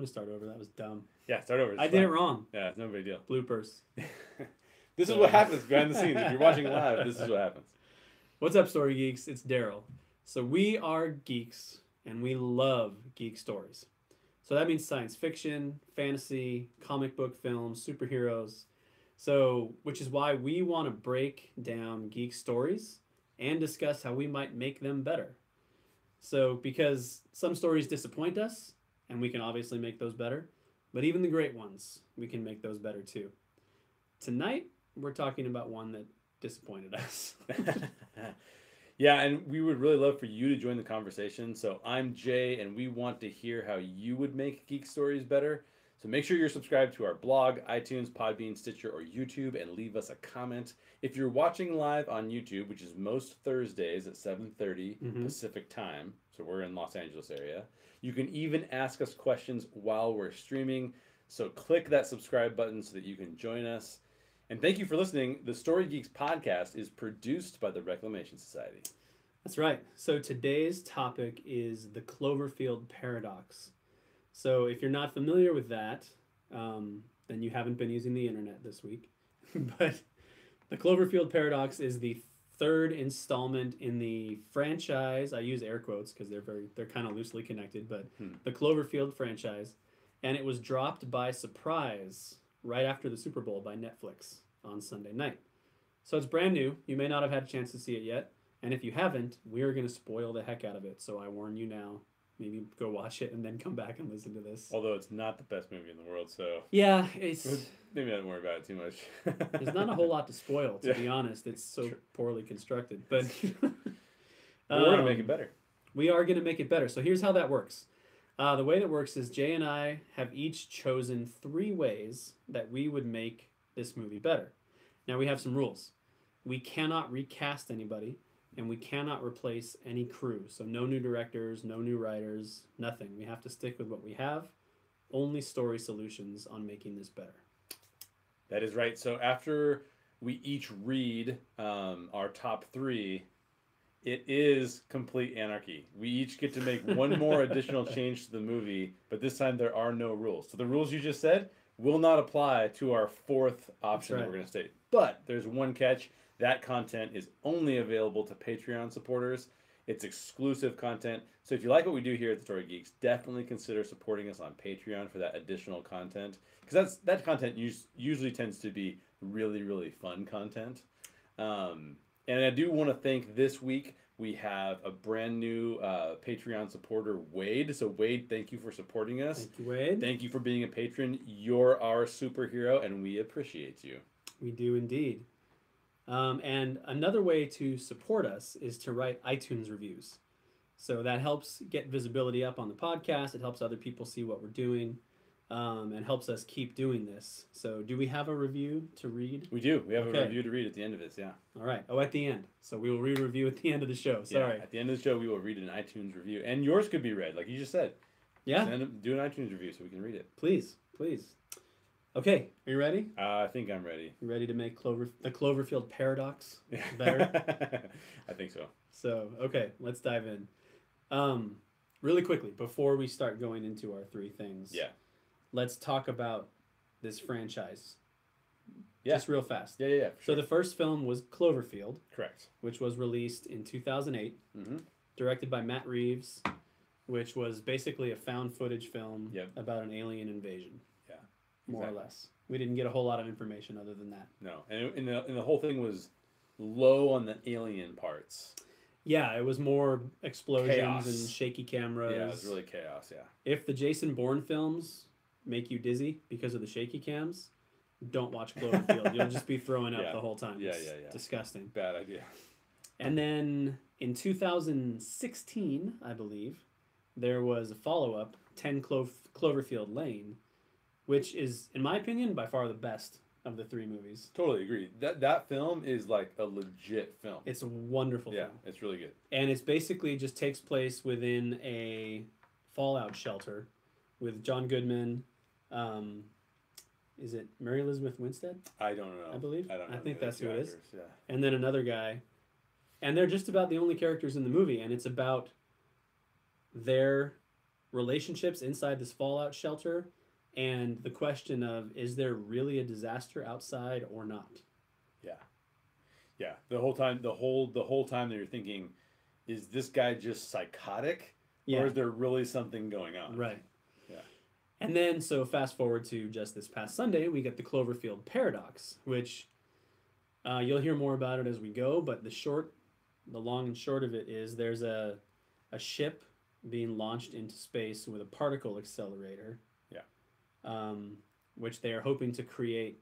to start over. That was dumb. Yeah, start over. I did it wrong. Yeah, it's no big deal. Bloopers. This is what happens behind the scenes. If you're watching live, this is what happens. What's up, Story Geeks? It's Daryl. So we are geeks, and we love geek stories. So that means science fiction, fantasy, comic book films, superheroes. So, which is why we want to break down geek stories and discuss how we might make them better. So, because some stories disappoint us, and we can obviously make those better, but even the great ones, we can make those better too. Tonight, we're talking about one that disappointed us. Yeah, and we would really love for you to join the conversation. So I'm Jay, and we want to hear how you would make geek stories better. So make sure you're subscribed to our blog, iTunes, Podbean, Stitcher, or YouTube, and leave us a comment. If you're watching live on YouTube, which is most Thursdays at 7:30 Pacific time, so we're in Los Angeles area, you can even ask us questions while we're streaming. So click that subscribe button so that you can join us. And thank you for listening. The Story Geeks podcast is produced by the Reclamation Society. That's right. So today's topic is the Cloverfield Paradox. So if you're not familiar with that, then you haven't been using the internet this week. But the Cloverfield Paradox is the third installment in the franchise. I use air quotes because they're kind of loosely connected, but the Cloverfield franchise. And it was dropped by surprise right after the Super Bowl by Netflix on Sunday night. So it's brand new. You may not have had a chance to see it yet. And if you haven't, we're going to spoil the heck out of it. So I warn you now. Maybe go watch it and then come back and listen to this. Although it's not the best movie in the world, so... Yeah, it's... Maybe I don't worry about it too much. There's not a whole lot to spoil, to be honest. It's so poorly constructed. But we're going to make it better. We are going to make it better. So here's how that works. The way that works is Jay and I have each chosen 3 ways that we would make this movie better. Now, we have some rules. We cannot recast anybody. and we cannot replace any crew. So no new directors, no new writers, nothing. We have to stick with what we have. Only story solutions on making this better. That is right. So after we each read our top 3, it is complete anarchy. We each get to make one more additional change to the movie, but this time there are no rules. So the rules you just said will not apply to our 4th option that we're going to state. But there's one catch. That content is only available to Patreon supporters. It's exclusive content. So if you like what we do here at the Story Geeks, definitely consider supporting us on Patreon for that additional content. Because that content usually tends to be really, really fun content. And I do want to thank this week, we have a brand new Patreon supporter, Wade. So Wade, thank you for supporting us. Thank you, Wade. Thank you for being a patron. You're our superhero, and we appreciate you. We do indeed. And another way to support us is to write iTunes reviews. So that helps get visibility up on the podcast. It helps other people see what we're doing, and helps us keep doing this. So do we have a review to read? We do. We have a review to read at the end of this, yeah. All right. Oh, at the end. So we will read a review at the end of the show. Sorry. Yeah, at the end of the show, we will read an iTunes review. And yours could be read, like you just said. Yeah. Do an iTunes review so we can read it. Please. Okay, are you ready? I think I'm ready. You ready to make the Cloverfield Paradox better? I think so. So, okay, let's dive in. Really quickly, before we start going into our 3 things, let's talk about this franchise. Yeah. Just real fast. Yeah. Sure. So the first film was Cloverfield. Correct. Which was released in 2008, mm-hmm. directed by Matt Reeves, which was basically a found footage film about an alien invasion. More or less. We didn't get a whole lot of information other than that. No, and the whole thing was low on the alien parts. Yeah, it was more explosions Chaos. And shaky cameras. Yeah, it was really chaos, yeah. If the Jason Bourne films make you dizzy because of the shaky cams, don't watch Cloverfield. You'll just be throwing up the whole time. Yeah. Disgusting. Bad idea. And then in 2016, I believe, there was a follow-up, 10 Cloverfield Lane, which is, in my opinion, by far the best of the 3 movies. Totally agree. That film is like a legit film. It's a wonderful film. Yeah, it's really good. And it's basically just takes place within a fallout shelter with John Goodman. Is it Mary Elizabeth Winstead? I don't know. I believe. I don't know. I think that's who it is. Yeah. And then another guy. And they're just about the only characters in the movie. And it's about their relationships inside this fallout shelter. And the question of, is there really a disaster outside or not? Yeah. The whole time that you're thinking, is this guy just psychotic? Or is there really something going on? Right. Yeah. And then, so fast forward to just this past Sunday, we get the Cloverfield Paradox, which you'll hear more about it as we go, but the long and short of it is there's a ship being launched into space with a particle accelerator. Which they are hoping to create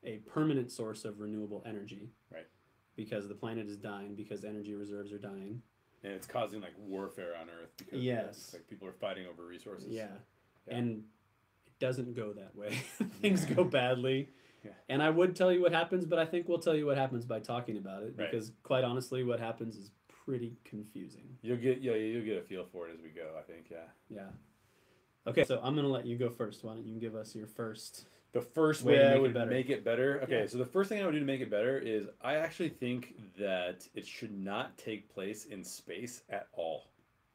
a permanent source of renewable energy. Right. Because the planet is dying, because energy reserves are dying. And it's causing like warfare on Earth because like people are fighting over resources. Yeah. And it doesn't go that way. Things go badly. Yeah. And I would tell you what happens, but I think we'll tell you what happens by talking about it. Because quite honestly, what happens is pretty confusing. You'll get a feel for it as we go, I think, Yeah. Okay, so I'm going to let you go first. Why don't you give us your first... The first way I would make it better? Okay, so the first thing I would do to make it better is I actually think that it should not take place in space at all.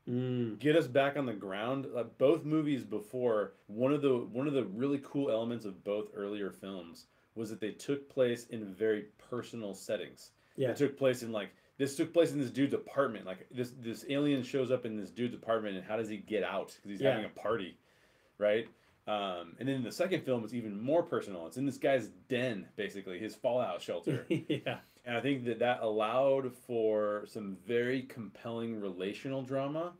Get us back on the ground. Both movies before, one of the really cool elements of both earlier films was that they took place in very personal settings. Yeah. It took place in this took place in this dude's apartment. Like this alien shows up in this dude's apartment, and how does he get out? Because he's having a party, right? And then in the second film, it's even more personal. It's in this guy's den, basically, his fallout shelter. And I think that allowed for some very compelling relational drama.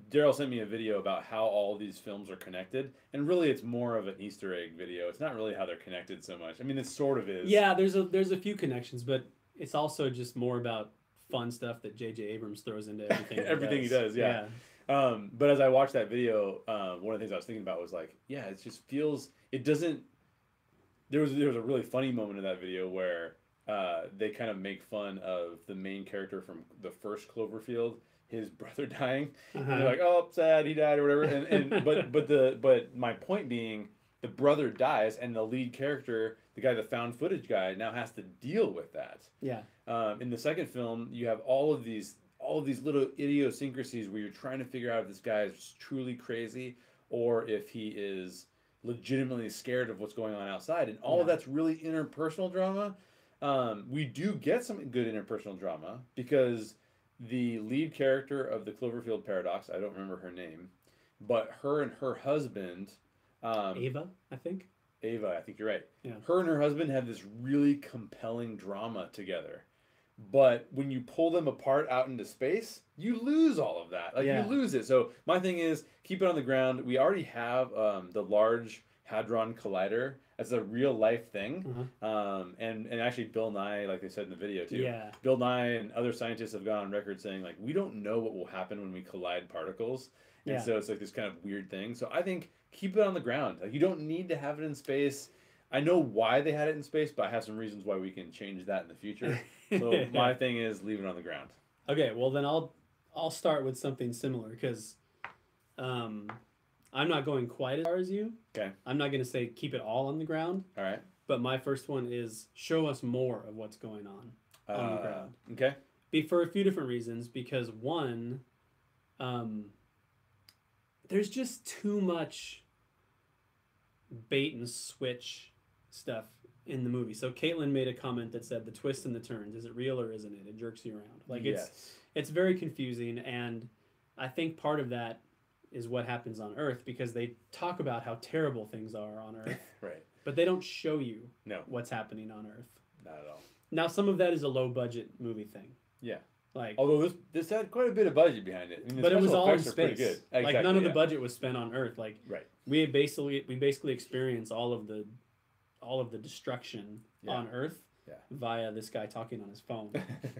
Daryl sent me a video about how all these films are connected, and really it's more of an Easter egg video. It's not really how they're connected so much. I mean, it sort of is. Yeah, there's a few connections, but it's also just more about fun stuff that J.J. Abrams throws into everything. Everything he does, yeah. But as I watched that video, one of the things I was thinking about was it just feels, it doesn't. There was a really funny moment in that video where they kind of make fun of the main character from the first Cloverfield, his brother dying. And they're like, oh, sad, he died or whatever. But my point being, the brother dies, and the lead character, the guy, the found footage guy, now has to deal with that. Yeah. In the second film, you have all of these little idiosyncrasies where you're trying to figure out if this guy is truly crazy or if he is legitimately scared of what's going on outside, and all of that's really interpersonal drama. We do get some good interpersonal drama because the lead character of the Cloverfield Paradox, I don't remember her name, but her and her husband, Ava, I think. Ava, I think you're right. Yeah. Her and her husband have this really compelling drama together. But when you pull them apart out into space, you lose all of that. Like, you lose it. So my thing is, keep it on the ground. We already have the Large Hadron Collider. That's a real life thing. And actually Bill Nye, like they said in the video too. Yeah. Bill Nye and other scientists have gone on record saying, like, we don't know what will happen when we collide particles. And so it's like this kind of weird thing. So I think keep it on the ground. Like, you don't need to have it in space. I know why they had it in space, but I have some reasons why we can change that in the future. So my thing is leave it on the ground. Okay, well then I'll start with something similar because I'm not going quite as far as you. Okay. I'm not going to say keep it all on the ground. All right. But my first one is show us more of what's going on the ground. Okay. For a few different reasons. Because one, there's just too much bait and switch stuff in the movie. So Caitlin made a comment that said the twists and the turns, is it real or isn't it? It jerks you around. Like, it's very confusing, and I think part of that is what happens on Earth, because they talk about how terrible things are on Earth. Right. But they don't show you No. what's happening on Earth. Not at all. Now, some of that is a low budget movie thing. Yeah. Like, although this had quite a bit of budget behind it. I mean, but it was all in effects are pretty space. good. Like, none of the budget was spent on Earth. Like, right. we basically experience all of the destruction on Earth via this guy talking on his phone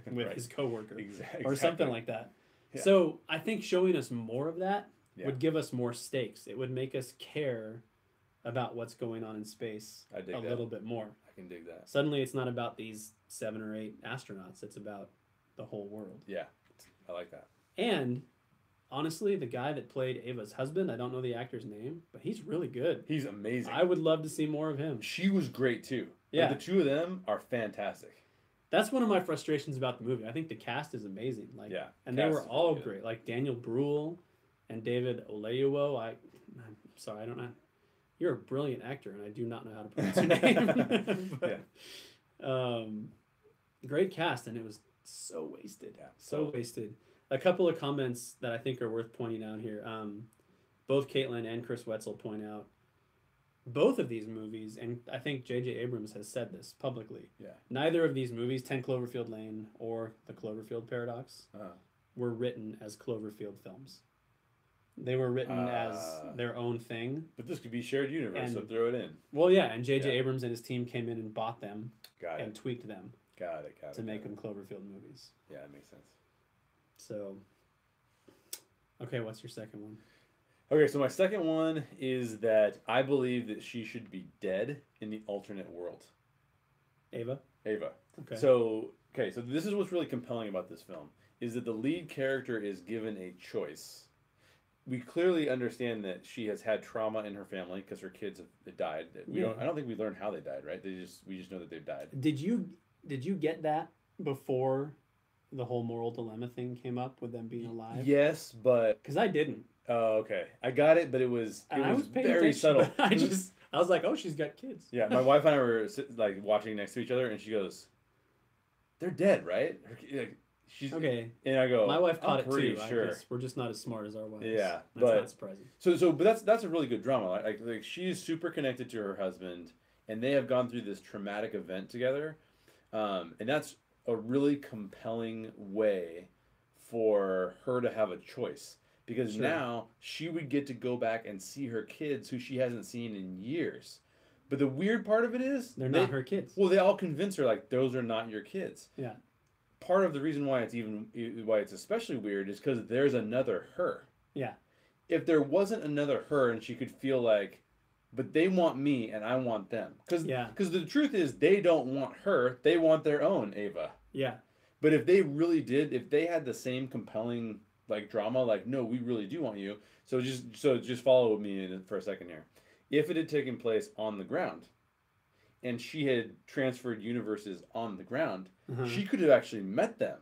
with his coworker or something like that. Yeah. So I think showing us more of that would give us more stakes. It would make us care about what's going on in space a little bit more. I can dig that. Suddenly it's not about these 7 or 8 astronauts. It's about the whole world. Yeah, I like that. And honestly, the guy that played Ava's husband, I don't know the actor's name, but he's really good. He's amazing. I would love to see more of him. She was great too. Yeah. Like, the two of them are fantastic. That's one of my frustrations about the movie. I think the cast is amazing. Like, and they were all really great. Like Daniel Bruhl and David Oyelowo. I'm sorry, I don't know. You're a brilliant actor, and I do not know how to pronounce your name. But, great cast, and it was so wasted. Yeah, so wasted. A couple of comments that I think are worth pointing out here. Both Caitlin and Chris Wetzel point out both of these movies, and I think J.J. Abrams has said this publicly. Yeah. Neither of these movies, 10 Cloverfield Lane or The Cloverfield Paradox, were written as Cloverfield films. They were written as their own thing. But this could be shared universe, so throw it in. Well, yeah, and J.J. Abrams and his team came in and bought them and tweaked them. Got it. To make them Cloverfield movies. Yeah, that makes sense. So, okay, what's your second one? Okay, so my second one is that I believe that she should be dead in the alternate world. Ava. Okay. So this is what's really compelling about this film, is that the lead character is given a choice. We clearly understand that she has had trauma in her family because her kids have died. I don't think we learned how they died, right? We just know that they've died. Did you get that before the whole moral dilemma thing came up with them being alive? Yes, but because I didn't. Oh, okay. I got it, but it was very subtle. I was like, oh, she's got kids. Yeah, my wife and I were like watching next to each other, and she goes, "They're dead, right?" She's okay. And I go, my wife caught it too. Sure. We're just not as smart as our wives. Yeah, that's not surprising. But that's a really good drama. Like she is super connected to her husband, and they have gone through this traumatic event together, and that's a really compelling way for her to have a choice. Because now she would get to go back and see her kids who she hasn't seen in years. But the weird part of it is they're not her kids. Well, they all convince her like those are not your kids. Yeah. Part of the reason why it's especially weird is because there's another her. Yeah. If there wasn't another her and she could feel like but they want me and I want them. Because Yeah. the truth is they don't want her. They want their own Ava. Yeah. But if they really did, if they had the same compelling like drama, like no, we really do want you. So just follow me for a second here. If it had taken place on the ground, and she had transferred universes on the ground, she could have actually met them.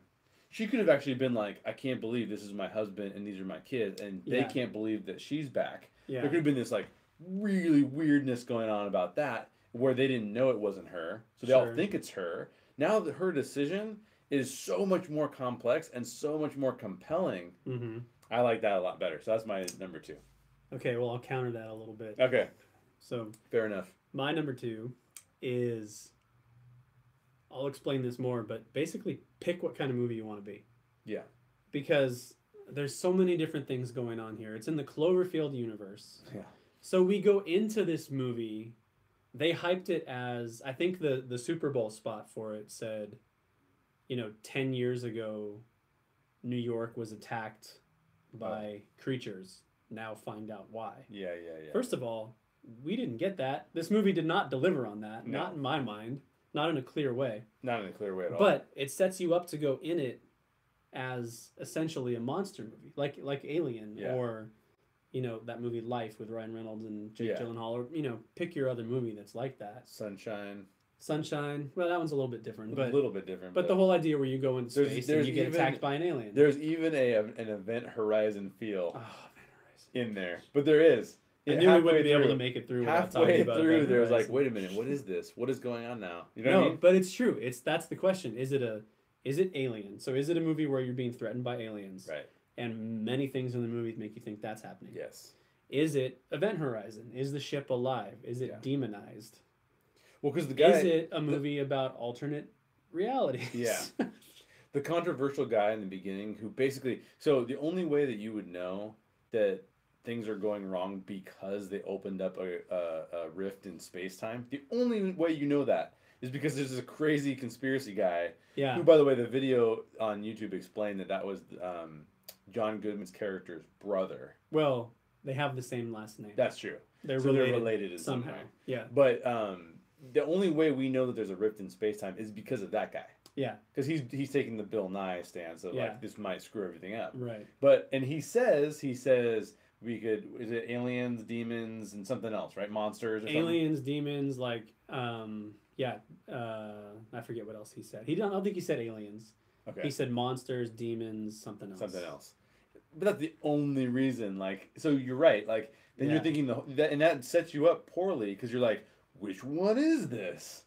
She could have actually been like, I can't believe this is my husband and these are my kids, and they can't believe that she's back. Yeah. There could have been this like really weirdness going on about that, where they didn't know it wasn't her, so they all think it's her. Now that her decision is so much more complex and so much more compelling. Mm-hmm. I like that a lot better. So that's my number 2. Okay, well, I'll counter that a little bit. Okay. So fair enough. My number 2 is, I'll explain this more, but basically pick what kind of movie you want to be. Yeah. Because there's so many different things going on here. It's in the Cloverfield universe. Yeah. So we go into this movie, they hyped it as, I think the Super Bowl spot for it said, 10 years ago, New York was attacked by creatures. Now find out why. Yeah. First of all, we didn't get that. This movie did not deliver on that. No. Not in my mind. Not in a clear way. Not in a clear way at all. But it sets you up to go in it as essentially a monster movie, like Alien, or that movie Life with Ryan Reynolds and Jake Gyllenhaal, or pick your other movie that's like that. Sunshine. Well, that one's a little bit different. A little bit different. But the whole idea where you go into space and you get attacked by an alien. There's even an Event Horizon feel in there. But there is. I knew we wouldn't be able to make it through. Halfway through, there was like, wait a minute, what is this? What is going on now? You know what I mean? But it's true. That's the question. Is it Alien? So is it a movie where you're being threatened by aliens? Right. And many things in the movie make you think that's happening. Yes. Is it Event Horizon? Is the ship alive? Is it demonized? Well, because the guy... Is it a movie about alternate realities? Yeah. The controversial guy in the beginning who basically... So the only way that you would know that things are going wrong because they opened up a rift in space-time, the only way you know that is because there's this crazy conspiracy guy who, by the way, the video on YouTube explained that was John Goodman's character's brother. Well, they have the same last name. That's true. They're related in some way. Yeah. But the only way we know that there's a rift in space-time is because of that guy. Yeah. Because he's taking the Bill Nye stance of like, this might screw everything up. Right. And he says we could, is it aliens, demons, and something else, right? Monsters or aliens, demons, like, I forget what else he said. I don't think he said aliens. Okay. He said monsters, demons, something else. But that's the only reason, like, so you're right, like, then you're thinking, and that sets you up poorly, because you're like, which one is this?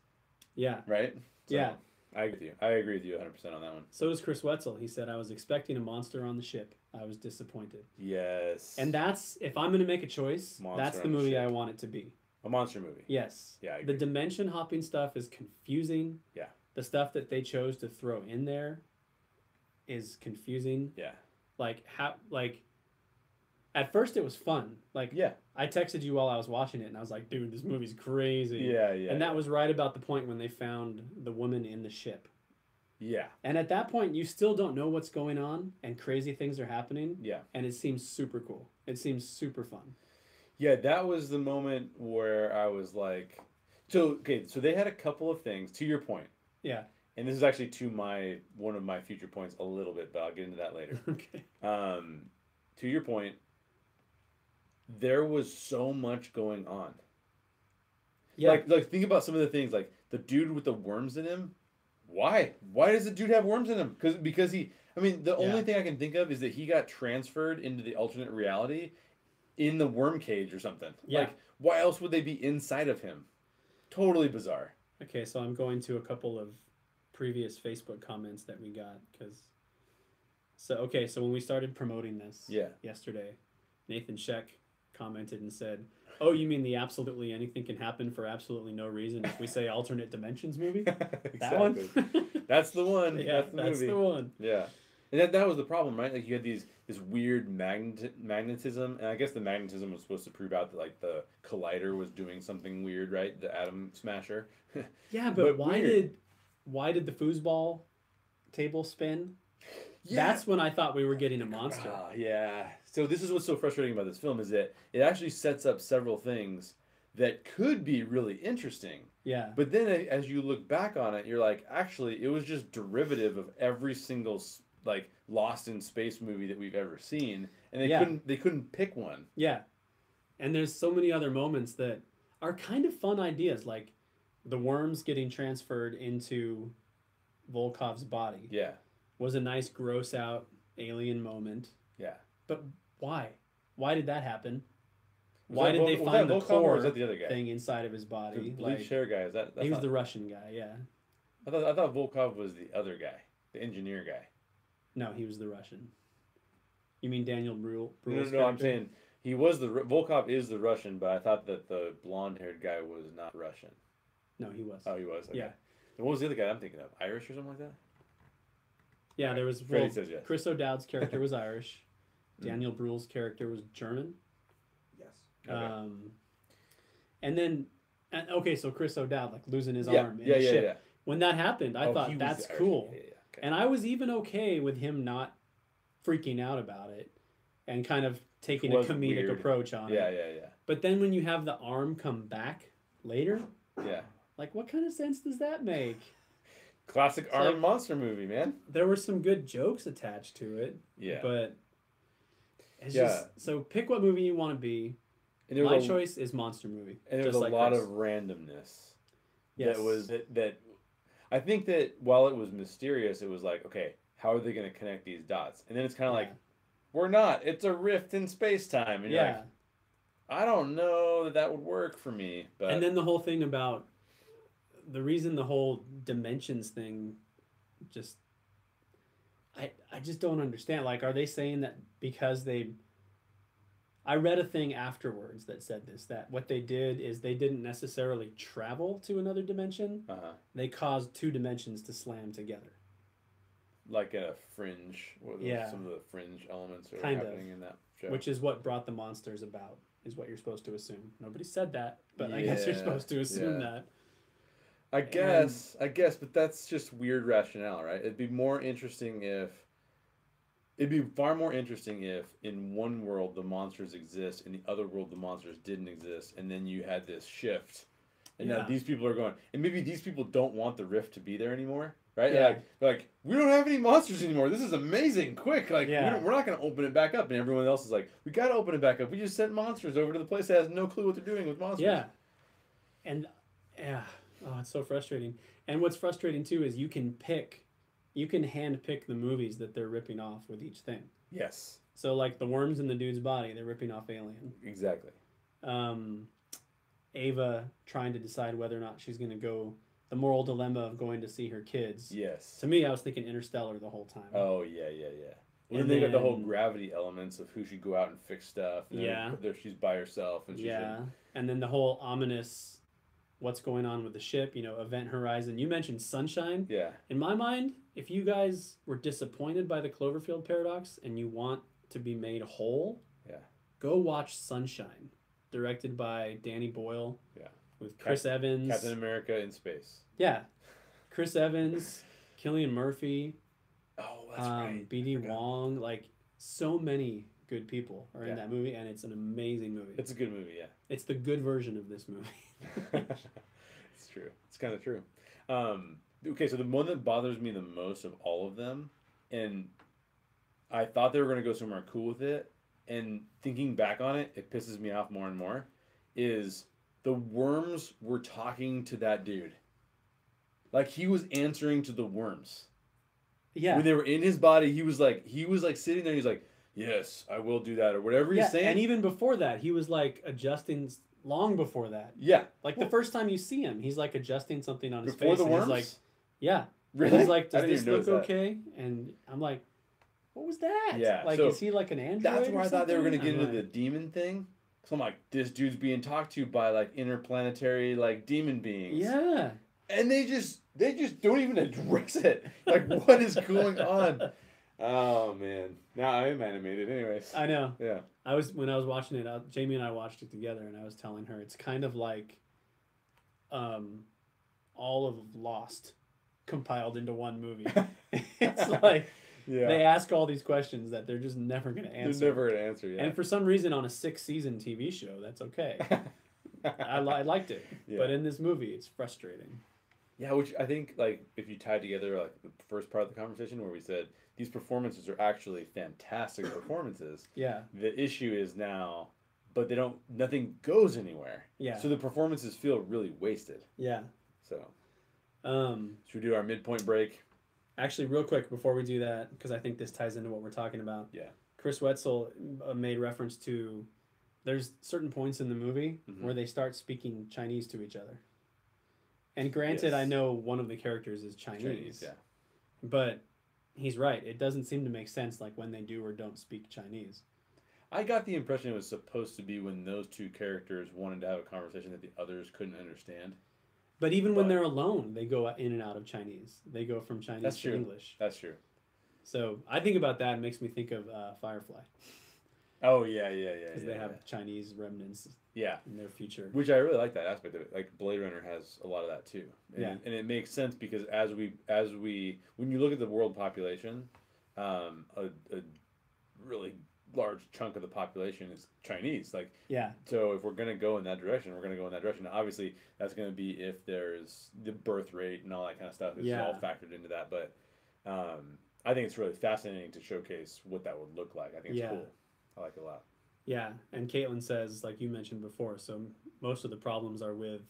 Yeah. Right? So, yeah. I agree with you 100% on that one. So does Chris Wetzel. He said, I was expecting a monster on the ship. I was disappointed. Yes. And that's, if I'm going to make a choice, that's the movie I want it to be. A monster movie. Yes. Yeah, I agree. The dimension hopping stuff is confusing. Yeah. The stuff that they chose to throw in there is confusing. Yeah. At first it was fun. Yeah. I texted you while I was watching it and I was like, dude, this movie's crazy. Yeah. And that was right about the point when they found the woman in the ship. Yeah. And at that point, you still don't know what's going on and crazy things are happening. Yeah. And it seems super cool. It seems super fun. Yeah, that was the moment where I was like, so they had a couple of things, to your point. Yeah. And this is actually one of my future points a little bit, but I'll get into that later. Okay. To your point, there was so much going on. Yeah. Like think about some of the things, like the dude with the worms in him. Why? Why does the dude have worms in him? Because the only thing I can think of is that he got transferred into the alternate reality in the worm cage or something. Yeah. Like, why else would they be inside of him? Totally bizarre. Okay, so I'm going to a couple of previous Facebook comments that we got so when we started promoting this yesterday, Nathan Sheck commented and said, "Oh, you mean the absolutely anything can happen for absolutely no reason if we say alternate dimensions movie?" Exactly. That one? That's the one. Yeah, that's the one. Yeah. And that was the problem, right? Like you had this weird magnetism, and I guess the magnetism was supposed to prove out that like the collider was doing something weird, right? The atom smasher. Yeah, but why did the foosball table spin? Yeah. That's when I thought we were getting a monster. Yeah. So this is what's so frustrating about this film is that it actually sets up several things that could be really interesting. Yeah. But then as you look back on it, you're like, actually, it was just derivative of every single like Lost in Space movie that we've ever seen, and they couldn't pick one. Yeah. And there's so many other moments that are kind of fun ideas, like the worms getting transferred into Volkov's body. Yeah. Was a nice gross out alien moment. Yeah. But why? Why did that happen? Was Why that did they find the Volkov, or core was that the other guy? thing inside of his body? The bleached hair guy. He was the Russian guy, yeah. I thought Volkov was the other guy, the engineer guy. No, he was the Russian. You mean Daniel Bruhl's No, I'm saying he was Volkov is the Russian, but I thought that the blonde-haired guy was not Russian. No, he was. Oh, he was. Okay. Yeah. And what was the other guy I'm thinking of? Irish or something like that? Yeah, there was. Freddie says yes. Chris O'Dowd's character was Irish. Daniel Bruhl's character was German. Yes. Okay. And then, okay, so Chris O'Dowd like losing his arm in a ship. Yeah. When that happened, I thought that's cool. Yeah. Okay. And I was even okay with him not freaking out about it and kind of taking a comedic weird. approach on it. Yeah. But then when you have the arm come back later, Yeah. like what kind of sense does that make? Classic arm monster movie, man. There were some good jokes attached to it. Yeah. But it's just so pick what movie you want to be. And My choice is monster movie. And there was a lot of randomness. Yes. That was that. I think that while it was mysterious, it was like, okay, how are they going to connect these dots? And then it's kind of like, we're not. It's a rift in space time. And you're like, I don't know that would work for me. But and then the whole thing about the reason the whole dimensions thing just I just don't understand. Like, are they saying that because I read a thing afterwards that said this, that what they did is they didn't necessarily travel to another dimension. They caused two dimensions to slam together. Like a fringe. Some of the fringe elements are happening in that show. Which is what brought the monsters about, is what you're supposed to assume. Nobody said that, but I guess you're supposed to assume that. I guess, but that's just weird rationale, right? It'd be far more interesting if in one world the monsters exist, in the other world the monsters didn't exist, and then you had this shift. And now these people are going, and maybe these people don't want the rift to be there anymore, right? Yeah. They're like, we don't have any monsters anymore. This is amazing. Quick. Like, we're not going to open it back up. And everyone else is like, we got to open it back up. We just sent monsters over to the place that has no clue what they're doing with monsters. Yeah. And, oh, it's so frustrating. And what's frustrating, too, is you can hand pick the movies that they're ripping off with each thing. Yes. So, like, the worms in the dude's body, they're ripping off Alien. Exactly. Ava trying to decide whether or not she's going to go, the moral dilemma of going to see her kids. Yes. To me, I was thinking Interstellar the whole time. Oh, yeah. And they got the whole gravity elements of who should go out and fix stuff. And she's by herself. And and then the whole ominous, what's going on with the ship, Event Horizon. You mentioned Sunshine. Yeah. In my mind, if you guys were disappointed by the Cloverfield Paradox and you want to be made whole, go watch Sunshine, directed by Danny Boyle. Yeah. With Chris Evans. Captain America in space. Yeah. Chris Evans, Cillian Murphy. Oh, that's right. B.D. Wong. Like, so many good people are in that movie, and it's an amazing movie. It's a good movie, yeah. It's the good version of this movie. It's true. It's kind of true. Okay, so the one that bothers me the most of all of them, and I thought they were going to go somewhere cool with it, and thinking back on it, it pisses me off more and more, is the worms were talking to that dude. Like, he was answering to the worms. Yeah. When they were in his body, he was like sitting there, he's like, yes, I will do that, or whatever he's saying. And even before that, he was like adjusting long before that. Yeah. Like the first time you see him, he's like adjusting something on his face. Before the worms? He's like, yeah. Really? He's like, does I didn't this even look notice okay? And I'm like, what was that? Yeah. Like, so is he like an android? That's where I thought they were going to get into like, the demon thing. So I'm like, this dude's being talked to by like interplanetary like demon beings. Yeah. And they just don't even address it. Like, what is going on? Oh man. Now I am animated anyways. I know. Yeah. When I was watching it, Jamie and I watched it together, and I was telling her it's kind of like all of Lost compiled into one movie. It's like they ask all these questions that they're just never going to answer. They're never going to answer, yeah. And for some reason on a 6-season TV show, that's okay. I liked it, Yeah. but in this movie, it's frustrating. Yeah, which I think, like, if you tie together, like, the first part of the conversation where we said these performances are actually fantastic performances, Yeah, the issue is now, but nothing goes anywhere. yeah, So the performances feel really wasted. yeah. So, Um, should we do our midpoint break? Actually, real quick before we do that, because I think this ties into what we're talking about. Yeah. Chris Wetzel made reference to there's certain points in the movie where they start speaking Chinese to each other. And granted, I know one of the characters is Chinese, yeah. but he's right. It doesn't seem to make sense, like when they do or don't speak Chinese. I got the impression it was supposed to be when those two characters wanted to have a conversation that the others couldn't understand. But even when they're alone, they go in and out of Chinese. They go from Chinese to English. That's true. So I think about that. It makes me think of Firefly. Oh, yeah. Because they have Chinese remnants in their future. Which I really like that aspect of it. Like, Blade Runner has a lot of that too. And, Yeah. and it makes sense because when you look at the world population, a really large chunk of the population is Chinese. Like, so if we're going to go in that direction, we're going to go in that direction. Now, obviously, that's going to be if there's the birth rate and all that kind of stuff. It's all factored into that. But I think it's really fascinating to showcase what that would look like. I think it's cool. I like it a lot. Yeah, and Caitlin says, like you mentioned before, so most of the problems are with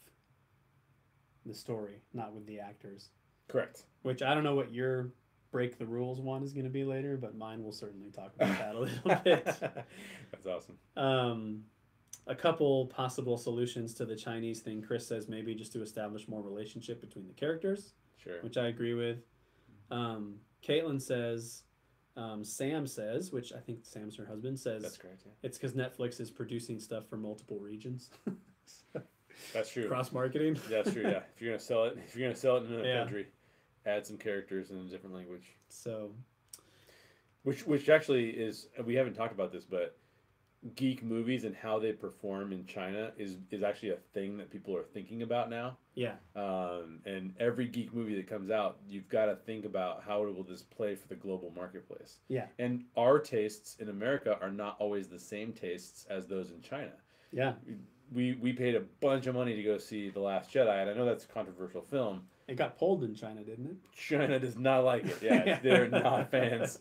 the story, not with the actors. Correct. Which I don't know what your break the rules one is going to be later, but mine will certainly talk about that a little bit. That's awesome. A couple possible solutions to the Chinese thing. Chris says maybe just to establish more relationship between the characters. Sure. Which I agree with. Caitlin says, Sam says, which I think Sam's her husband, says that's correct. Yeah. It's because Netflix is producing stuff for multiple regions. That's true. Cross marketing. That's true. Yeah. If you're gonna sell it in another country, add some characters in a different language. So, which actually is, we haven't talked about this, but geek movies and how they perform in China is actually a thing that people are thinking about now. Yeah. And every geek movie that comes out, you've got to think about how will this play for the global marketplace. Yeah. And our tastes in America are not always the same tastes as those in China. Yeah. We paid a bunch of money to go see The Last Jedi, and I know that's a controversial film. It got pulled in China, didn't it? China does not like it. Yeah, they're not fans.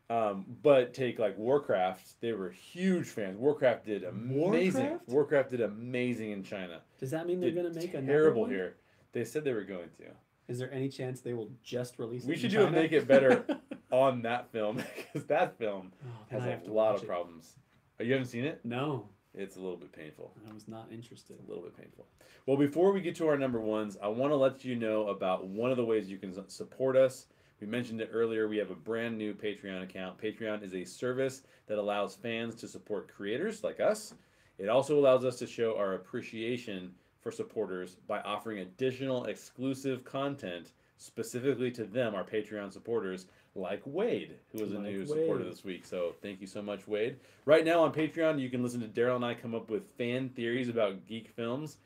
But take like Warcraft, they were huge fans. Warcraft did amazing. Warcraft did amazing in China. Does that mean they're going to make a terrible here? They said they were going to. Is there any chance they will just release it? We should do a Make It Better on that film because that film has a lot of problems. Oh, you haven't seen it? No. It's a little bit painful. I was not interested. A little bit painful. Well, before we get to our number ones, I want to let you know about one of the ways you can support us. We mentioned it earlier. We have a brand new Patreon account. Patreon is a service that allows fans to support creators like us. It also allows us to show our appreciation for supporters by offering additional exclusive content specifically to them, our Patreon supporters, like Wade, who was a new supporter this week. So thank you so much, Wade. Right now on Patreon, you can listen to Daryl and I come up with fan theories about geek films.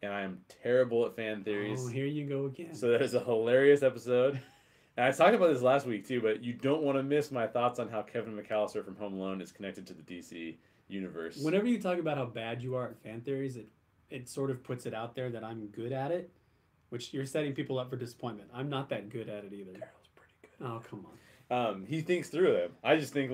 And I am terrible at fan theories. Oh, here you go again. So that is a hilarious episode. And I talked about this last week too, but you don't want to miss my thoughts on how Kevin McAllister from Home Alone is connected to the DC universe. Whenever you talk about how bad you are at fan theories, it sort of puts it out there that I'm good at it, which you're setting people up for disappointment. I'm not that good at it either. Daryl's pretty good. Oh, come on. He thinks through them. I just think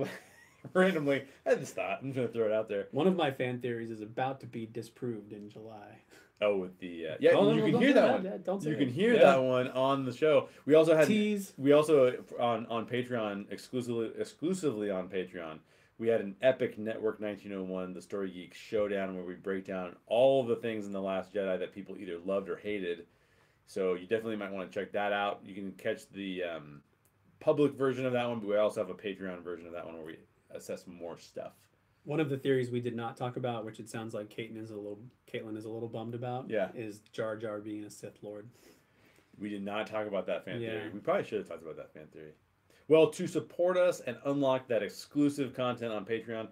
randomly, I just thought, I'm just going to throw it out there. One of my fan theories is about to be disproved in July. Oh, with the you can hear that one. You can hear that one on the show. We also had tease. We also on Patreon exclusively on Patreon. We had an epic Network 1901, the Story Geeks showdown, where we break down all of the things in The Last Jedi that people either loved or hated. So you definitely might want to check that out. You can catch the public version of that one, but we also have a Patreon version of that one where we assess more stuff. One of the theories we did not talk about, which it sounds like Caitlin is a little bummed about, is Jar Jar being a Sith Lord. We did not talk about that fan theory. We probably should have talked about that fan theory. Well, to support us and unlock that exclusive content on Patreon,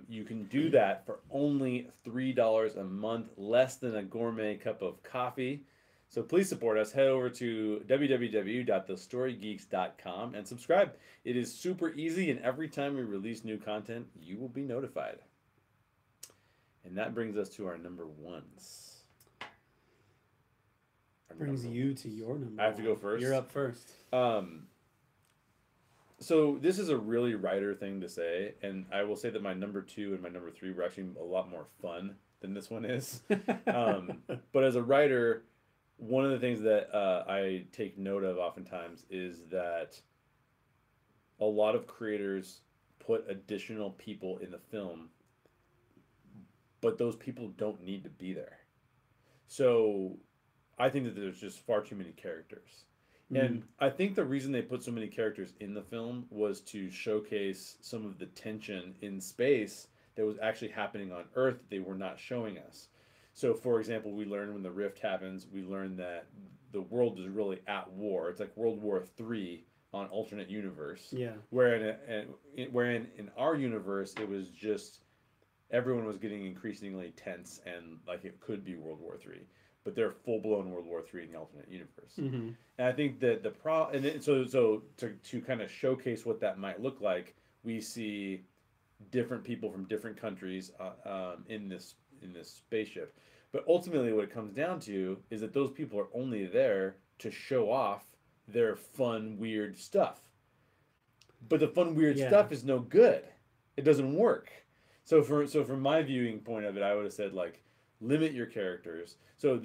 you can do that for only $3 a month, less than a gourmet cup of coffee. So please support us. Head over to www.thestorygeeks.com and subscribe. It is super easy, and every time we release new content, you will be notified. And that brings us to our number ones. Brings you to your number. I have to go first? You're up first. So this is a really writer thing to say, and I will say that my number 2 and my number 3 were actually a lot more fun than this one is. But as a writer, one of the things that I take note of oftentimes is that a lot of creators put additional people in the film, but those people don't need to be there. So I think that there's just far too many characters. And I think the reason they put so many characters in the film was to showcase some of the tension in space that was actually happening on Earth that they were not showing us. So, for example, we learn when the rift happens, we learn that the world is really at war. It's like World War III on alternate universe. Yeah. Wherein in our universe, it was just everyone was getting increasingly tense and like it could be World War III. But they're full-blown World War III in the alternate universe. And I think that to kind of showcase what that might look like, we see different people from different countries in this spaceship. But ultimately what it comes down to is that those people are only there to show off their fun, weird stuff. But the fun, weird stuff is no good. It doesn't work. So from my viewing point of it, I would have said, like, limit your characters. So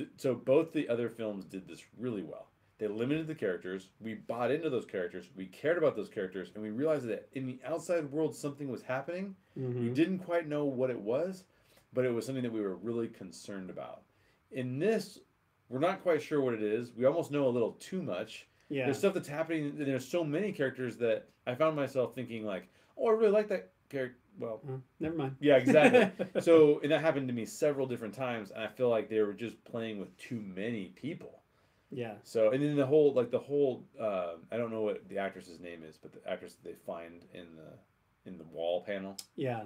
both the other films did this really well. They limited the characters. We bought into those characters. We cared about those characters, and we realized that in the outside world something was happening. We didn't quite know what it was, but it was something that we were really concerned about. In this, we're not quite sure what it is. We almost know a little too much. Yeah. There's stuff that's happening. And there's so many characters that I found myself thinking like, oh, I really like that character. Well, never mind. Yeah, exactly. So, and that happened to me several different times, and I feel like they were just playing with too many people. Yeah. So, and then the whole I don't know what the actress's name is, but the actress that they find in the wall panel. Yeah.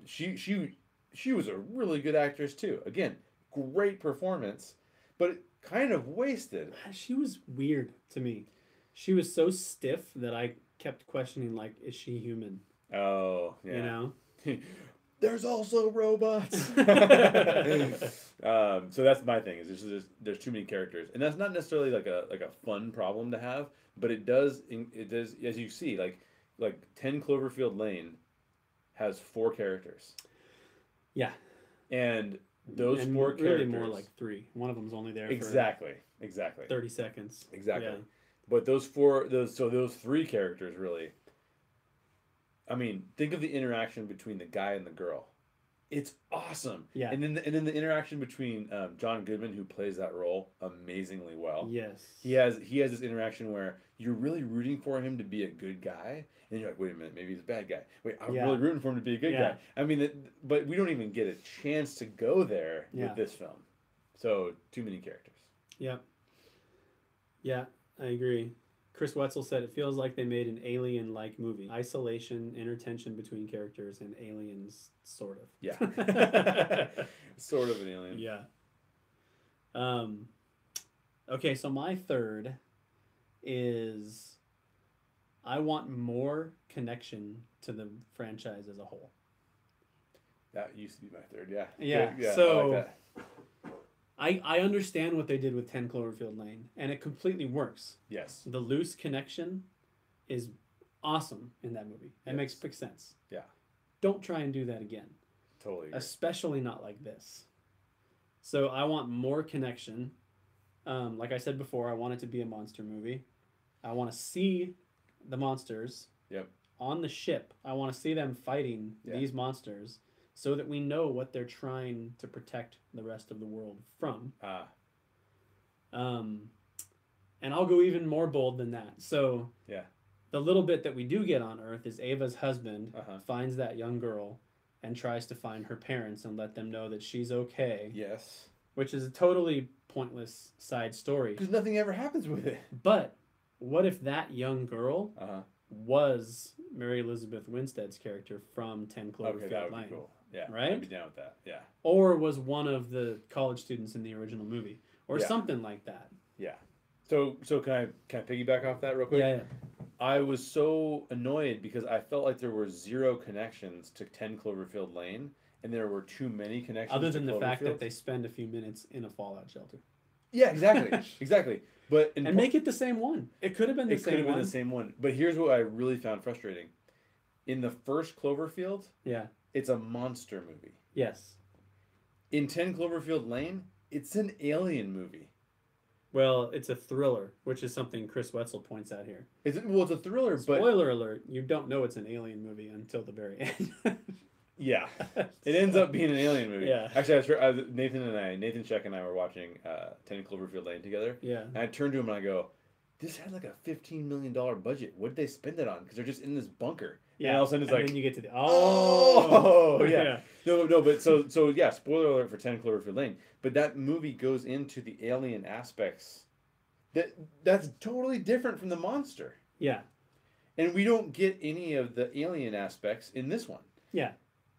She was a really good actress too. Again, great performance, but kind of wasted. She was weird to me. She was so stiff that I kept questioning, like, is she human? Oh, yeah. You know? There's also robots. So that's my thing. Is there's too many characters, and that's not necessarily like a fun problem to have, but it does as you see like 10 Cloverfield Lane has 4 characters. Yeah. And those 4 characters, really more like 3. One of them's only there exactly 30 seconds. Exactly. Yeah. But those 3 characters really. I mean, think of the interaction between the guy and the girl. It's awesome. Yeah. And then the interaction between John Goodman, who plays that role amazingly well. Yes. He has this interaction where you're really rooting for him to be a good guy, and you're like, wait a minute, maybe he's a bad guy. Wait, I'm really rooting for him to be a good guy. I mean, but we don't even get a chance to go there with this film. So too many characters. Yeah. Yeah, I agree. Chris Wetzel said it feels like they made an alien-like movie. Isolation, intertension between characters, and aliens, sort of. Yeah. Sort of an alien. Yeah. Okay, so my third is I want more connection to the franchise as a whole. That used to be my third, yeah. Yeah, yeah so I like that. I understand what they did with 10 Cloverfield Lane, and it completely works. Yes. The loose connection is awesome in that movie. It makes perfect sense. Yeah. Don't try and do that again. Totally agree. Especially not like this. So I want more connection. Like I said before, I want it to be a monster movie. I want to see the monsters on the ship. I want to see them fighting these monsters, so that we know what they're trying to protect the rest of the world from. And I'll go even more bold than that. So the little bit that we do get on Earth is Ava's husband finds that young girl and tries to find her parents and let them know that she's okay. Yes. Which is a totally pointless side story. Because nothing ever happens with it. But what if that young girl was Mary Elizabeth Winstead's character from 10 Cloverfield that would Lane? be cool. Yeah, right? I'd be down with that. Yeah. Or was one of the college students in the original movie, or something like that. Yeah. So can I piggyback off that real quick? Yeah. I was so annoyed because I felt like there were 0 connections to 10 Cloverfield Lane, and there were too many connections. Other than to the fact Cloverfield. that they spend a few minutes in a fallout shelter. Yeah, exactly, exactly. But And make it the same one. It could have been the it could same have been one. the same one. But here's what I really found frustrating: in the first Cloverfield, Yeah. it's a monster movie. Yes. In 10 Cloverfield Lane, it's an alien movie. Well, it's a thriller, which is something Chris Wetzel points out here. It's a thriller, but Spoiler alert, you don't know it's an alien movie until the very end. yeah, it ends up being an alien movie. Yeah. Actually, Nathan Sheck and I were watching 10 Cloverfield Lane together. Yeah. And I turned to him and I go, "This had like a $15 million budget. What did they spend it on? Because they're just in this bunker." Yeah. And all of a sudden it's and like, then you get to the oh, yeah. yeah. No, but so yeah, spoiler alert for 10 Cloverfield Lane. But that movie goes into the alien aspects that's totally different from the monster. Yeah. And we don't get any of the alien aspects in this one. Yeah.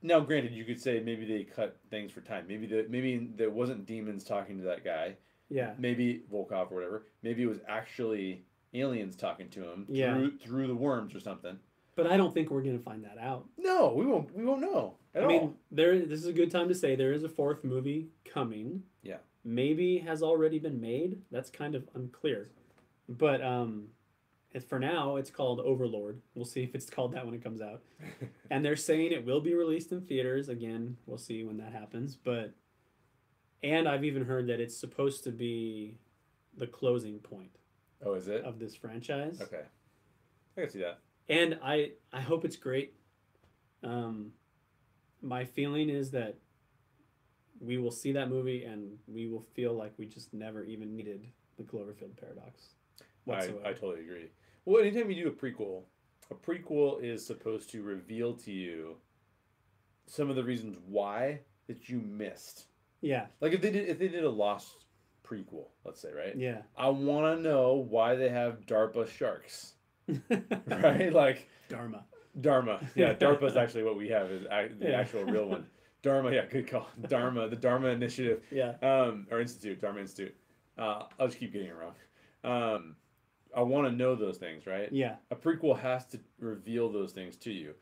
Now, granted, you could say maybe they cut things for time. Maybe there wasn't demons talking to that guy. Yeah. Maybe Volkov or whatever. Maybe it was actually aliens talking to him through the worms or something. But I don't think we're gonna find that out. No, we won't know at all. This is a good time to say there is a fourth movie coming. Yeah. Maybe has already been made. That's kind of unclear. But for now, it's called Overlord. We'll see if it's called that when it comes out. And they're saying it will be released in theaters. Again, we'll see when that happens. And I've even heard that it's supposed to be the closing point. Oh, is it? Of this franchise. Okay. I can see that. And I hope it's great. My feeling is that we will see that movie and we will feel like we just never even needed the Cloverfield Paradox whatsoever. I totally agree. Well, anytime you do a prequel is supposed to reveal to you some of the reasons why that you missed. Yeah. Like if they did a Lost prequel, let's say, right? Yeah. I want to know why they have DARPA sharks. Right? Like Dharma. Yeah, DARPA is actually what we have is the actual real one. Dharma, yeah, good call. Dharma, the Dharma Initiative. Yeah. Or Institute, Dharma Institute. I'll just keep getting it wrong. I want to know those things, right? Yeah. A prequel has to reveal those things to you.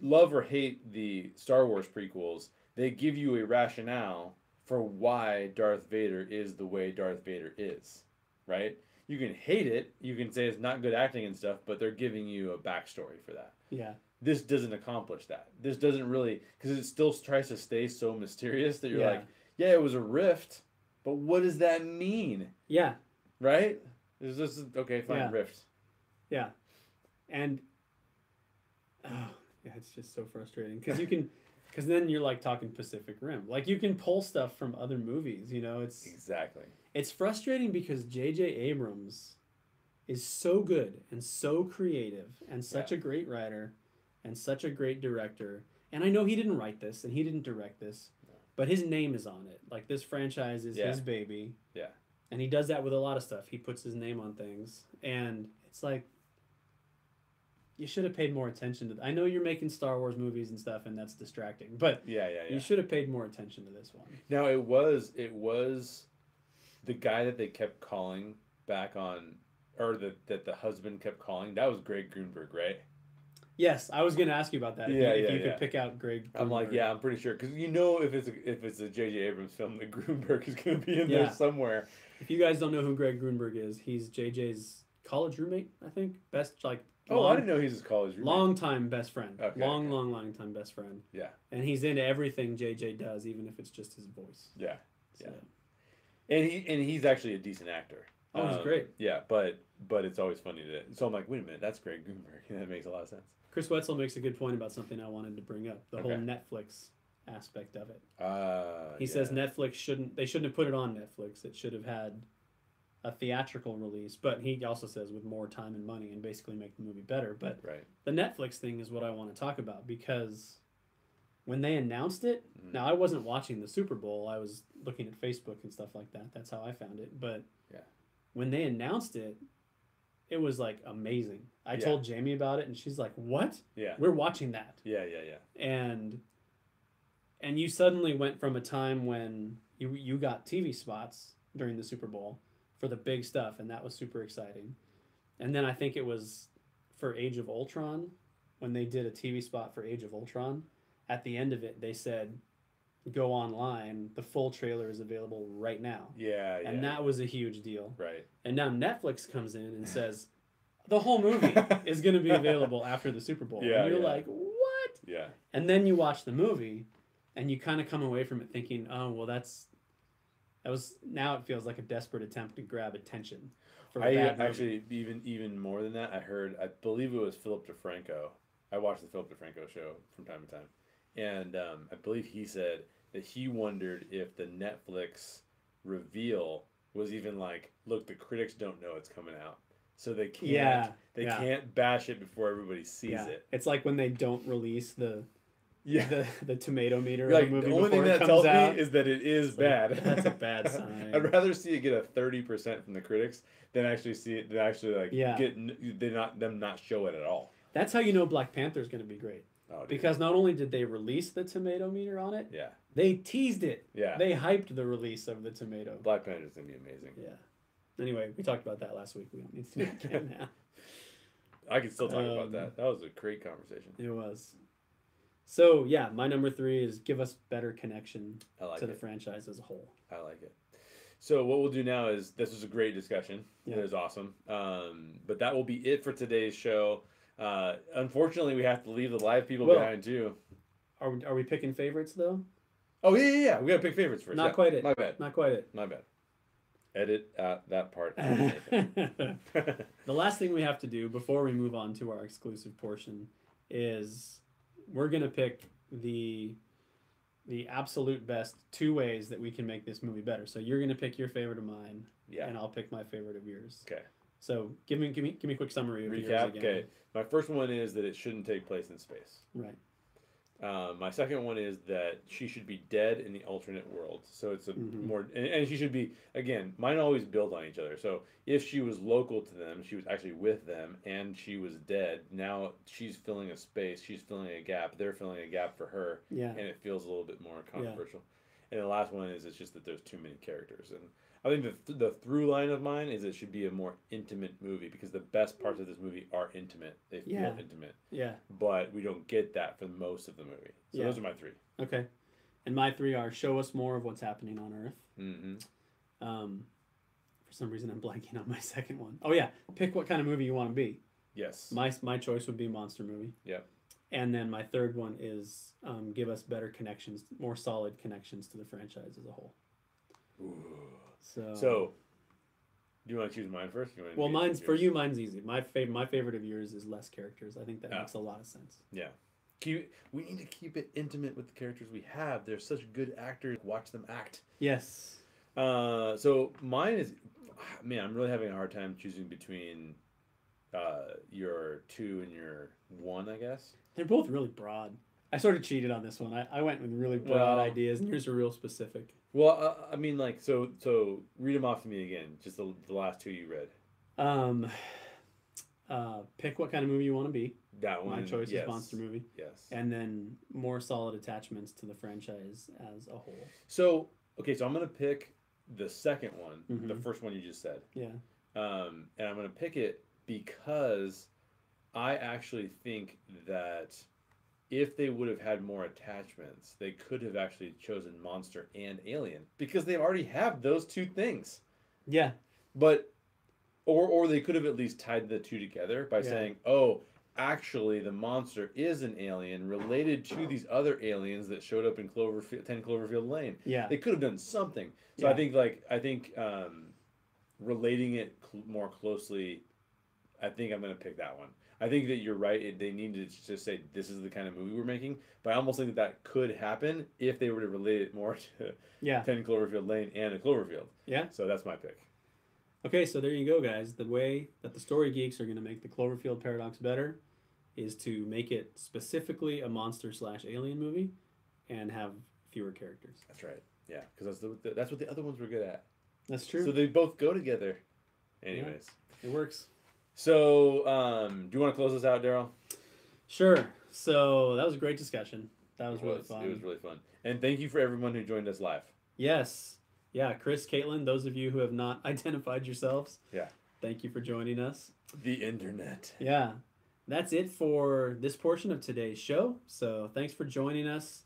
Love or hate the Star Wars prequels, they give you a rationale for why Darth Vader is the way Darth Vader is, right? You can hate it, you can say it's not good acting and stuff, but they're giving you a backstory for that. Yeah. This doesn't accomplish that. This doesn't really, because it still tries to stay so mysterious that you're like, yeah, it was a rift, but what does that mean? Yeah. Right? It's just, okay, fine, rift. Yeah. And, it's just so frustrating. Because then you're like talking Pacific Rim. Like you can pull stuff from other movies, it's... Exactly. It's frustrating because J.J. Abrams is so good and so creative and such a great writer and such a great director. And I know he didn't write this and he didn't direct this, but his name is on it. Like this franchise is his baby. Yeah. And he does that with a lot of stuff. He puts his name on things. And it's like, you should have paid more attention to I know you're making Star Wars movies and stuff and that's distracting, but you should have paid more attention to this one. Now it was the guy that they kept calling back on, or that the husband kept calling, that was Greg Grunberg, right? Yes, I was going to ask you about that. If you could pick out Greg Grunberg. I'm like, I'm pretty sure. Because if it's a J.J. Abrams film, that Grunberg is going to be in there somewhere. If you guys don't know who Greg Grunberg is, he's J.J.'s college roommate, I think. I didn't know he's his college roommate. Long-time best friend. Okay, long time best friend. Yeah. And he's into everything J.J. does, even if it's just his voice. Yeah. So. Yeah. And he's actually a decent actor. Oh, he's great. Yeah, but it's always funny so I'm like, wait a minute, that's Greg Grunberg. That makes a lot of sense. Chris Wetzel makes a good point about something I wanted to bring up. The whole Netflix aspect of it. He says Netflix shouldn't have put it on Netflix. It should have had a theatrical release. But he also says with more time and money and basically make the movie better. But the Netflix thing is what I want to talk about because when they announced it, now I wasn't watching the Super Bowl. I was looking at Facebook and stuff like that. That's how I found it. But when they announced it, it was like amazing. I told Jamie about it and she's like, "What? Yeah. We're watching that." Yeah. And you suddenly went from a time when you got TV spots during the Super Bowl for the big stuff and that was super exciting. And then I think it was for Age of Ultron when they did a TV spot for Age of Ultron at the end of it, they said, go online. The full trailer is available right now. Yeah, yeah. And that was a huge deal. Right. And now Netflix comes in and says, the whole movie is going to be available after the Super Bowl. Yeah, and you're yeah. like, what? Yeah. And then you watch the movie and you kind of come away from it thinking, oh, well, now it feels like a desperate attempt to grab attention. For a bad movie. Actually, even more than that, I believe it was Philip DeFranco. I watched the Philip DeFranco show from time to time. And I believe he said that he wondered if the Netflix reveal was even like, look, the critics don't know it's coming out. So they can't bash it before everybody sees it. It's like when they don't release the tomato meter like, of a movie the only before thing it that comes tells out. me is that it is bad. That's a bad sign. I'd rather see it get a 30% from the critics than actually see it get them not show it at all. That's how you know Black Panther is going to be great. Oh, dude. Because not only did they release the tomato meter on it, Yeah. they teased it. Yeah. They hyped the release of the tomato. Black Panther's gonna be amazing. Yeah. Anyway, we talked about that last week. We don't need to do it again now. I can still talk about that. That was a great conversation. It was. So yeah, my number 3 is give us better connection to the franchise as a whole. I like it. So what we'll do now is, this was a great discussion. Yeah. It was awesome. But that will be it for today's show. Unfortunately, we have to leave the live people behind too. Are we picking favorites though? Oh yeah. We gotta pick favorites first. Not quite it. My bad. Not quite it. My bad. Edit that part. The last thing we have to do before we move on to our exclusive portion is we're gonna pick the absolute best 2 ways that we can make this movie better. So you're gonna pick your favorite of mine, and I'll pick my favorite of yours. Okay. So give me a quick summary of yours Recap. again. Okay. My first one is that it shouldn't take place in space. Right. My second one is that she should be dead in the alternate world. So it's a more, and she should be, again, mine always build on each other. So if she was local to them, she was actually with them, and she was dead, now she's filling a space, she's filling a gap, they're filling a gap for her, and it feels a little bit more controversial. And the last one is, it's just that there's too many characters. And I think the through line of mine is it should be a more intimate movie, because the best parts of this movie are intimate. They feel intimate. Yeah. But we don't get that for most of the movie. So those are my 3. Okay. And my 3 are show us more of what's happening on Earth. Mm-hmm. For some reason, I'm blanking on my second one. Oh, yeah. Pick what kind of movie you want to be. Yes. My choice would be monster movie. Yep. And then my third one is give us better connections, more solid connections to the franchise as a whole. Ooh. So, do you want to choose mine first? Well, mine's for you. Mine's easy. My favorite of yours is less characters. I think that makes a lot of sense. Yeah, we need to keep it intimate with the characters we have. They're such good actors. Watch them act. Yes. So mine is, man, I'm really having a hard time choosing between your 2 and your 1. I guess they're both really broad. I sort of cheated on this one. I went with really broad ideas, and yours are real specific. Well, I mean, like, so read them off to me again. Just the last 2 you read. Pick what kind of movie you want to be. That one. My choice is monster movie. Yes. And then more solid attachments to the franchise as a whole. So I'm gonna pick the second one, the first one you just said. Yeah. And I'm gonna pick it because I actually think that if they would have had more attachments, they could have actually chosen monster and alien, because they already have those 2 things. Yeah. But or they could have at least tied the 2 together by saying, oh, actually the monster is an alien related to these other aliens that showed up in 10 Cloverfield Lane. Yeah. They could have done something. So I think relating it more closely, I think I'm going to pick that one. I think that you're right. They need to just say, this is the kind of movie we're making. But I almost think that could happen if they were to relate it more to 10 Cloverfield Lane and a Cloverfield. Yeah. So that's my pick. Okay, so there you go, guys. The way that the Story Geeks are going to make the Cloverfield Paradox better is to make it specifically a monster/alien movie and have fewer characters. That's right. Yeah, because that's what the other ones were good at. That's true. So they both go together. Anyways. Yeah, it works. So, do you want to close this out, Daryl? Sure. So, that was a great discussion. That was really fun. It was really fun. And thank you for everyone who joined us live. Yes. Yeah, Chris, Caitlin, those of you who have not identified yourselves. Yeah. Thank you for joining us. The internet. Yeah. that's it for this portion of today's show. So thanks for joining us.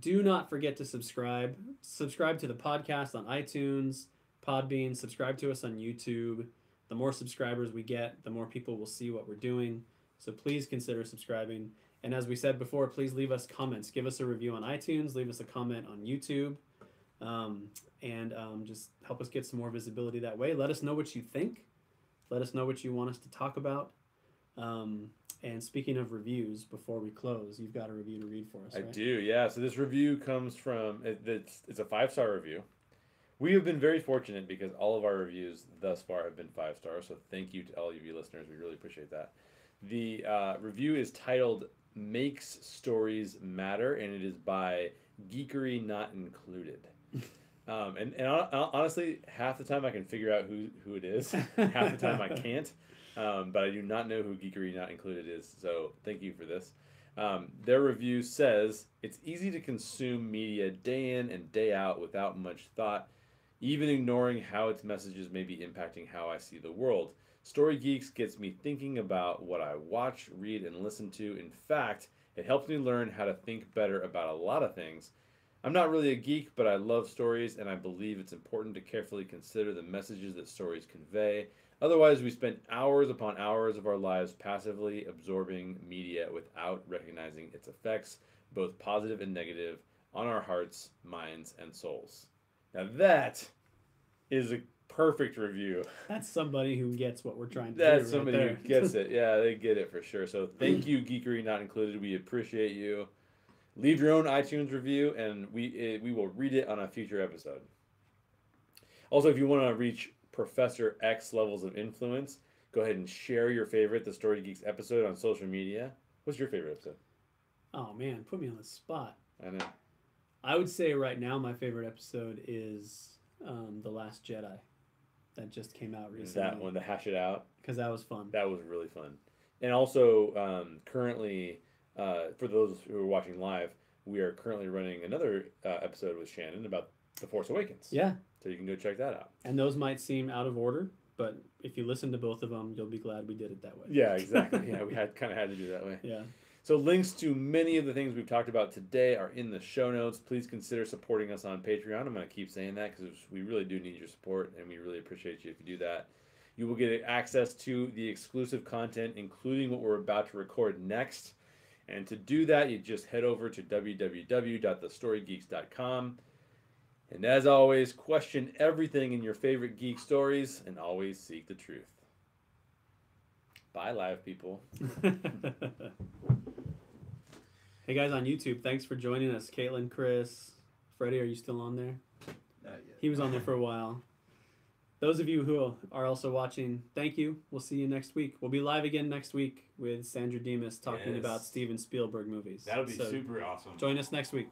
Do not forget to subscribe. Subscribe to the podcast on iTunes, Podbean. Subscribe to us on YouTube. The more subscribers we get, the more people will see what we're doing. So please consider subscribing. And as we said before, please leave us comments. Give us a review on iTunes. Leave us a comment on YouTube. Just help us get some more visibility that way. Let us know what you think. Let us know what you want us to talk about. And speaking of reviews, before we close, you've got a review to read for us, right? I do, yeah. So this review comes from, it's a 5-star review. We have been very fortunate because all of our reviews thus far have been 5 stars. So thank you to all of you listeners. We really appreciate that. The review is titled Makes Stories Matter, and it is by Geekery Not Included. Honestly, half the time I can figure out who it is. Half the time I can't. But I do not know who Geekery Not Included is, so thank you for this. Their review says, it's easy to consume media day in and day out without much thought, even ignoring how its messages may be impacting how I see the world. Story Geeks gets me thinking about what I watch, read, and listen to. In fact, it helps me learn how to think better about a lot of things. I'm not really a geek, but I love stories, and I believe it's important to carefully consider the messages that stories convey. Otherwise, we spend hours upon hours of our lives passively absorbing media without recognizing its effects, both positive and negative, on our hearts, minds, and souls. Now that is a perfect review. That's somebody who gets what we're trying to do. That's somebody right who gets it. Yeah, they get it for sure. So thank you, Geekery Not Included. We appreciate you. Leave your own iTunes review, and we will read it on a future episode. Also, if you want to reach Professor X levels of influence, go ahead and share your favorite The Story Geeks episode on social media. What's your favorite episode? Oh man, put me on the spot. I know. I would say right now my favorite episode is The Last Jedi. That just came out recently. That one, the Hash It Out. Because that was fun. That was really fun. And also, currently, for those who are watching live, we are currently running another episode with Shannon about The Force Awakens. Yeah. So you can go check that out. And those might seem out of order, but if you listen to both of them, you'll be glad we did it that way. Yeah, exactly. Yeah, we had to do it that way. Yeah. So links to many of the things we've talked about today are in the show notes. Please consider supporting us on Patreon. I'm going to keep saying that because we really do need your support, and we really appreciate you if you do that. You will get access to the exclusive content, including what we're about to record next. And to do that, you just head over to www.thestorygeeks.com. And as always, question everything in your favorite geek stories and always seek the truth. Bye, live people. Hey guys on YouTube, thanks for joining us. Caitlin, Chris, Freddie, are you still on there? Not yet. He was on there for a while. Those of you who are also watching, thank you. We'll see you next week. We'll be live again next week with Sandra Demas talking about Steven Spielberg movies. That'll be So super awesome. join us next week.